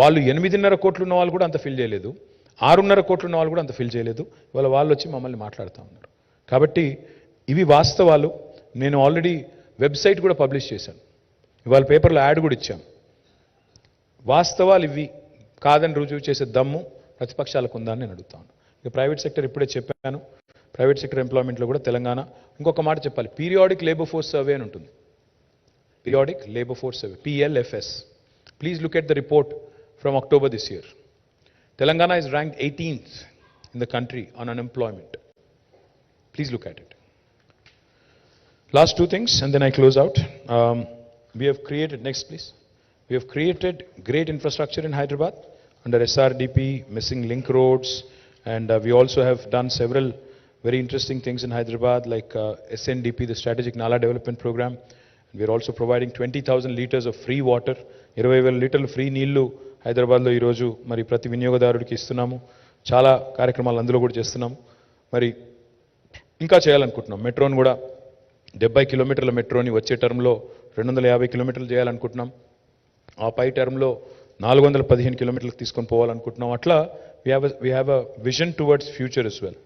వాళ్ళు 8.5 కోట్లు ఉన్న వాళ్ళు కూడా అంత ఫిల్ చేయలేదు, 6.5 కోట్లు ఉన్న వాళ్ళు కూడా అంత ఫిల్ చేయలేదు. వాళ్ళు వచ్చి మమ్మల్ని మాట్లాడుతూ ఉన్నారు. కాబట్టి ఇవి వాస్తవాలు. నేను ఆల్రెడీ వెబ్సైట్ కూడా పబ్లిష్ చేశాను, ఇవాళ పేపర్లో యాడ్ కూడా ఇచ్చాం. వాస్తవాలు ఇవి కాదని రుజువు చేసే దమ్ము ప్రతిపక్షాలకు ఉందా అని నేను అడుగుతాను. ఇక ప్రైవేట్ సెక్టర్ ఇప్పుడే చెప్పాను. ప్రైవేట్ సెక్టర్ ఎంప్లాయ్మెంట్లో కూడా తెలంగాణ, ఇంకొక మాట చెప్పాలి, పీరియాడిక్ లేబర్ ఫోర్స్ సర్వే అని ఉంటుంది. Periodic labour force survey, PLFS. Please look at the report from October this year. Telangana is ranked 18th in the country on unemployment. Please look at it. Last two things, and then I close out. We have created, next please. We have created great infrastructure in Hyderabad under SRDP, missing link roads, and we also have done several very interesting things in Hyderabad like SNDP, the Strategic Nala Development Program. We are also providing 20,000 liters of free water, 20,000 లీటర్లు free నీళ్లు హైదరాబాద్లో ఈరోజు మరి ప్రతి వినియోగదారుడికి ఇస్తున్నాము. చాలా కార్యక్రమాలు అందులో కూడా చేస్తున్నాము. మరి ఇంకా చేయాలనుకుంటున్నాం. మెట్రోని కూడా 70 కిలోమీటర్ల మెట్రోని వచ్చే టర్మ్లో 250 కిలోమీటర్లు చేయాలనుకుంటున్నాం. ఆ పై టర్మ్లో 415 కిలోమీటర్లకు తీసుకొని పోవాలనుకుంటున్నాం. అట్లా we have a vision towards future as well.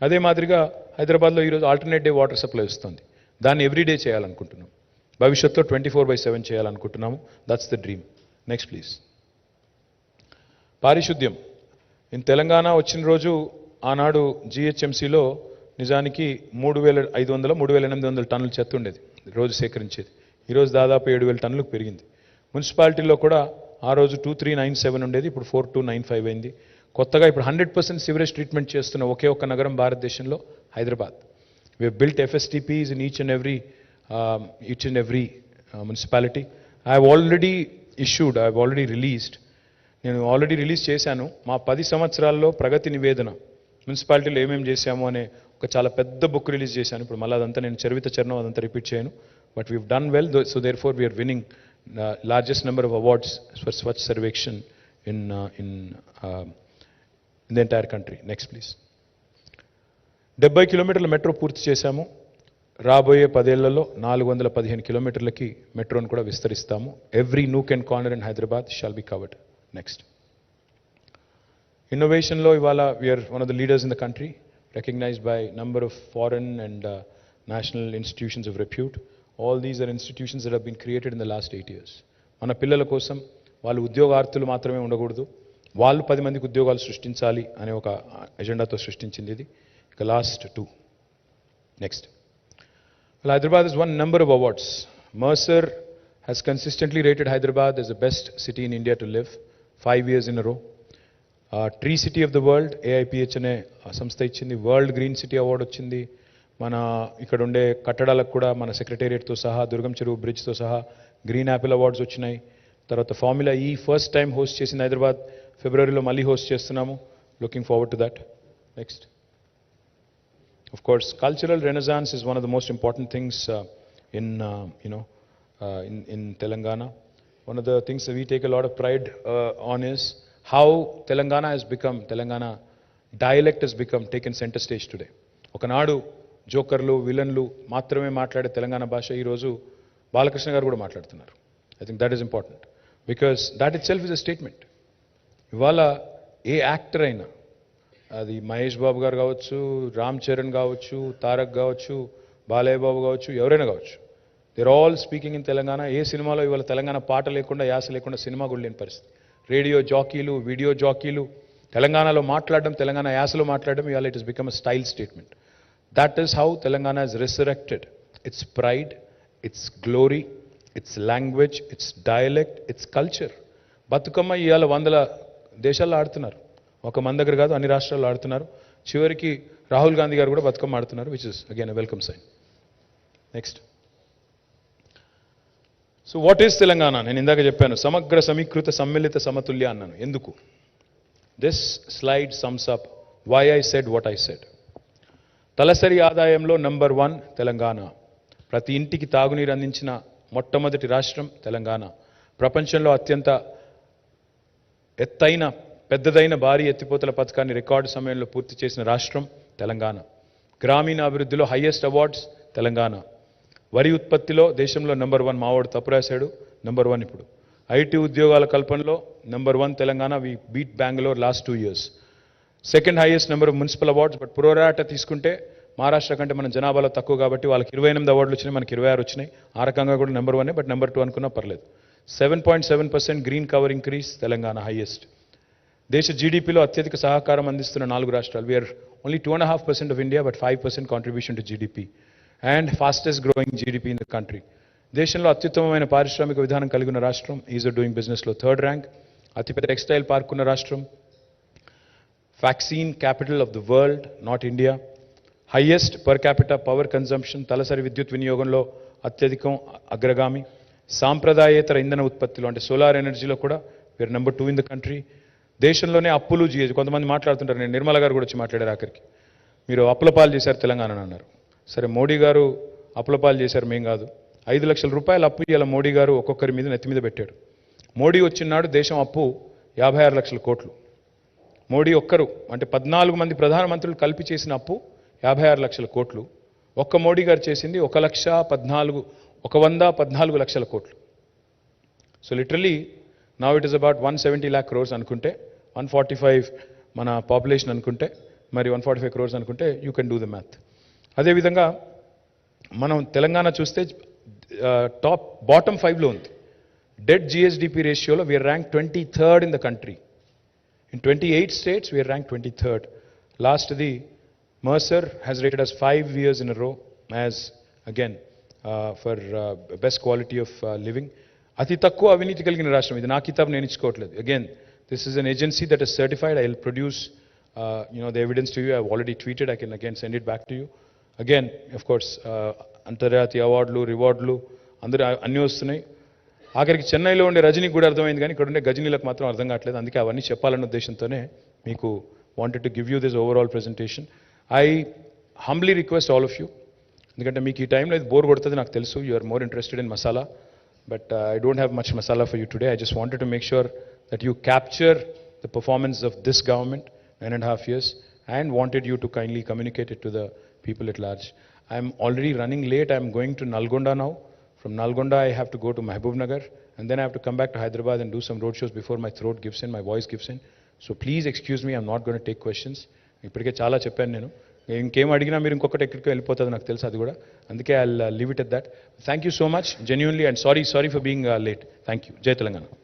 అదే మాదిరిగా హైదరాబాద్లో ఈరోజు ఆల్టర్నేట్ డే వాటర్ సప్లై వస్తుంది. దాన్ని ఎవ్రీడే చేయాలనుకుంటున్నాం. భవిష్యత్తులో 24/7 చేయాలనుకుంటున్నాము. That's the dream. Next please. పారిశుద్ధ్యం. ఇన్ తెలంగాణ వచ్చిన రోజు ఆనాడు జిహెచ్ఎంసీలో నిజానికి 3,500 3,800 టన్నుల చెత్త ఉండేది రోజు సేకరించేది. ఈరోజు దాదాపు 7,000 టన్నులకు పెరిగింది. మున్సిపాలిటీలో కూడా ఆ రోజు 2397 ఉండేది, ఇప్పుడు 4295 అయింది. కొత్తగా ఇప్పుడు 100% సివరేజ్ ట్రీట్మెంట్ చేస్తున్న ఒకే ఒక్క నగరం భారతదేశంలో Hyderabad. We have built FSTPs in each and every municipality. I have already released. నేను ఆల్రెడీ రిలీజ్ చేశాను మా 10 సంవత్సరాల్లో ప్రగతి నివేదన మున్సిపాలిటీలో ఏమేమి చేశాము అనే ఒక చాలా పెద్ద బుక్ రిలీజ్ చేశాను. ఇప్పుడు మళ్ళీ అదంతా నేను చరిత్ర చరణం అదంతా రిపీట్ చేయను. But we've done well, so therefore we're winning largest number of awards for Swachh Survekshan in the entire country. Next please. 70 కిలోమీటర్ల మెట్రో పూర్తి చేశాము. రాబోయే 10 ఏళ్లలో 415 కిలోమీటర్లకి మెట్రోను కూడా విస్తరిస్తాము. Every nook and corner in Hyderabad shall be covered. Next. ఇన్నోవేషన్లో ఇవాళ we're one of the leaders in the country, recognized by number of foreign and national institutions of repute. All these are institutions that have been created in the last 8 years. మన పిల్లల కోసం వాళ్ళు ఉద్యోగార్థులు మాత్రమే ఉండకూడదు, వాళ్ళు 10 మందికి ఉద్యోగాలు సృష్టించాలి అనే ఒక ఎజెండాతో సృష్టించింది ఇది. ఇక last 2. Next. Well, Hyderabad has won number of awards. Mercer has consistently rated Hyderabad as the best city in India to live 5 years in a row. Tree city of the world AIPH అనే సంస్థ ఇచ్చింది. World green city award వచ్చింది. మన ఇక్కడ ఉండే కట్టడాలకు కూడా మన సెక్రటేరియట్తో సహా, దుర్గం చెరువు బ్రిడ్జ్తో సహా గ్రీన్ యాపిల్ అవార్డ్స్ వచ్చినాయి. తర్వాత ఫార్ములా ఈ ఫస్ట్ టైం హోస్ట్ చేసింది హైదరాబాద్. ఫిబ్రవరిలో మళ్ళీ హోస్ట్ చేస్తున్నాము. Looking forward to that. Next. Of course, cultural renaissance is one of the most important things in Telangana. One of the things that we take a lot of pride on is how Telangana dialect has become taken center stage today. ఒకనాడు జోకర్లు విలన్లు మాత్రమే మాట్లాడే తెలంగాణ భాష ఈరోజు బాలకృష్ణ గారు కూడా మాట్లాడుతున్నారు. I think that is important because that it self is a statement. ఇవాళ ఏ actor అయినా, అది మహేష్ బాబు గారు కావచ్చు, రామ్ చరణ్ కావచ్చు, తారక్ కావచ్చు, బాలయ్య బాబు కావచ్చు, ఎవరైనా కావచ్చు, they're all speaking in Telangana. ఏ సినిమాలో ఇవాళ తెలంగాణ పాట లేకుండా, యాస లేకుండా సినిమా కూడా లేని పరిస్థితి. రేడియో జాకీలు, వీడియో జాకీలు తెలంగాణలో మాట్లాడడం, తెలంగాణ యాసలో మాట్లాడడం ఇవాళ it is become a style statement. That is how Telangana is resurrected it's pride, it's glory, it's language, it's dialect, it's culture. Bathukamma ఇవాళ 100 దేశాల్లో ఆడుతున్నారు. ఒక మన దగ్గర కాదు, అన్ని రాష్ట్రాల్లో ఆడుతున్నారు. చివరికి రాహుల్ గాంధీ గారు కూడా బతుకమ్మ ఆడుతున్నారు, which is again a welcome sign. Next. So what is Telangana? నేను ఇందాక చెప్పాను, సమగ్ర సమీకృత సమ్మిళిత సమతుల్య అన్నాను. ఎందుకు? This slide sums up why I said what I said. తలసరి ఆదాయంలో నంబర్ 1 తెలంగాణ. ప్రతి ఇంటికి తాగునీరు అందించిన మొట్టమొదటి రాష్ట్రం తెలంగాణ. ప్రపంచంలో అత్యంత ఎత్తైన పెద్దదైన భారీ ఎత్తిపోతల పథకాన్ని రికార్డు సమయంలో పూర్తి చేసిన రాష్ట్రం తెలంగాణ. గ్రామీణ అభివృద్ధిలో హైయెస్ట్ అవార్డ్స్ తెలంగాణ. వరి ఉత్పత్తిలో దేశంలో నంబర్ 1. మావాడు తప్పు రాశాడు, నంబర్ 1 ఇప్పుడు. ఐటీ ఉద్యోగాల కల్పనలో number 1 Telangana. We beat Bengaluru last 2 years. Second highest number of municipal awards. But pro rata తీసుకుంటే మహారాష్ట్ర కంటే మన జనాభాలో తక్కువ కాబట్టి వాళ్ళకి 28 అవార్డులు వచ్చినాయి, మనకి 26 వచ్చినాయి. ఆ రకంగా కూడా నెంబర్ 1, బట్ నెంబర్ 2 అనుకున్నా పర్లేదు. 7.7% green cover increase Telangana highest. దేశ జీడీపీలో అత్యధిక సహకారం అందిస్తున్న 4 రాష్ట్రాలు. We're only 2.5% of India, but 5% contribution to GDP and fastest growing GDP in the country. దేశంలో అత్యుత్తమమైన పారిశ్రామిక విధానం కలిగిన రాష్ట్రం. ఈజ్ ఆఫ్ డూయింగ్ బిజినెస్లో 3rd ర్యాంక్. అతిపెద్ద టెక్స్టైల్ పార్క్ ఉన్న రాష్ట్రం, vaccine capital of the world, not India, highest per capita power consumption, తలసరి విద్యుత్ వినియోగంలో అత్యధికం, అగ్రగామి, సాంప్రదాయేతర ఇంధన ఉత్పత్తిలో అంటే సోలార్ ఎనర్జీలో కూడా we're number 2 in the country. దేశంలోనే అప్పులు జీఎస్ కొంతమంది మాట్లాడుతుంటారు, నేను నిర్మల గారు కూడా వచ్చి మాట్లాడారు ఆఖరికి, మీరు అప్పుల పాలు చేశారు తెలంగాణ అన్నారు. సరే, మోడీ గారు అప్పుల పాలు చేశారు, మేం కాదు. 5 లక్షల రూపాయల అప్పు ఇలా మోడీ గారు ఒక్కొక్కరి మీద నెత్తి మీద పెట్టాడు. మోడీ వచ్చినాడు దేశం అప్పు 56 లక్షల కోట్లు. మోడీ ఒక్కరు అంటే 14 మంది ప్రధానమంత్రులు కలిపి చేసిన అప్పు 56 లక్షల కోట్లు. ఒక్క మోడీ గారు చేసింది 114 లక్షల కోట్లు. So literally now it is about 170 lakh crores అనుకుంటే, 145 మన పాపులేషన్ అనుకుంటే, మరి 145 crores అనుకుంటే you can do the math. అదేవిధంగా మనం తెలంగాణ చూస్తే బాటమ్ 5లో ఉంది. డెట్ జిఎస్డిపి రేషియోలో we're rank 23rd in the country. In 28 states, we are ranked 23rd. Last, the Mercer has rated us 5 years in a row as, again, for best quality of living. Ati takku aviniti kaligina rashtam. Idi na kitab nenu ichukovatledu. Again, this is an agency that is certified. I will produce, the evidence to you. I have already tweeted. I can again send it back to you. Again, of course, Antarjatiya awardlu, rewardlu, andaru anni vastunayi. ఆఖరికి చెన్నైలో ఉండే రజనీకి కూడా అర్థమైంది, కానీ ఇక్కడ ఉండే గజనీలకు మాత్రం అర్థం కావట్లేదు. అందుకే అవన్నీ చెప్పాలన్న ఉద్దేశంతోనే మీకు wanted to give you this overall presentation. I humbly request all of you, ఎందుకంటే మీకు ఈ టైంలో ఇది బోర్ కొడుతుంది నాకు తెలుసు. You are more interested in masala, but I don't have much masala for you today. I just wanted to make sure that you capture the performance of this government 9.5 years and wanted you to kindly communicate it to the people at large. I am already running late. I am going to Nalgonda now. From Nalgonda, I have to go to Mahbubnagar, and then I have to come back to Hyderabad and do some road shows before my throat gives in, my voice gives in. So please excuse me, I'm not going to take questions. ఇప్పటికే చాలా చెప్పాను నేను. ఇంకేం అడిగినా మీరు ఇంకొకటి ఎక్కడికి వెళ్ళిపోతుంది నాకు తెలుసు అది కూడా. అందుకే I will leave it at that. Thank you so much, genuinely, and sorry for being late. Thank you. జై తెలంగాణ.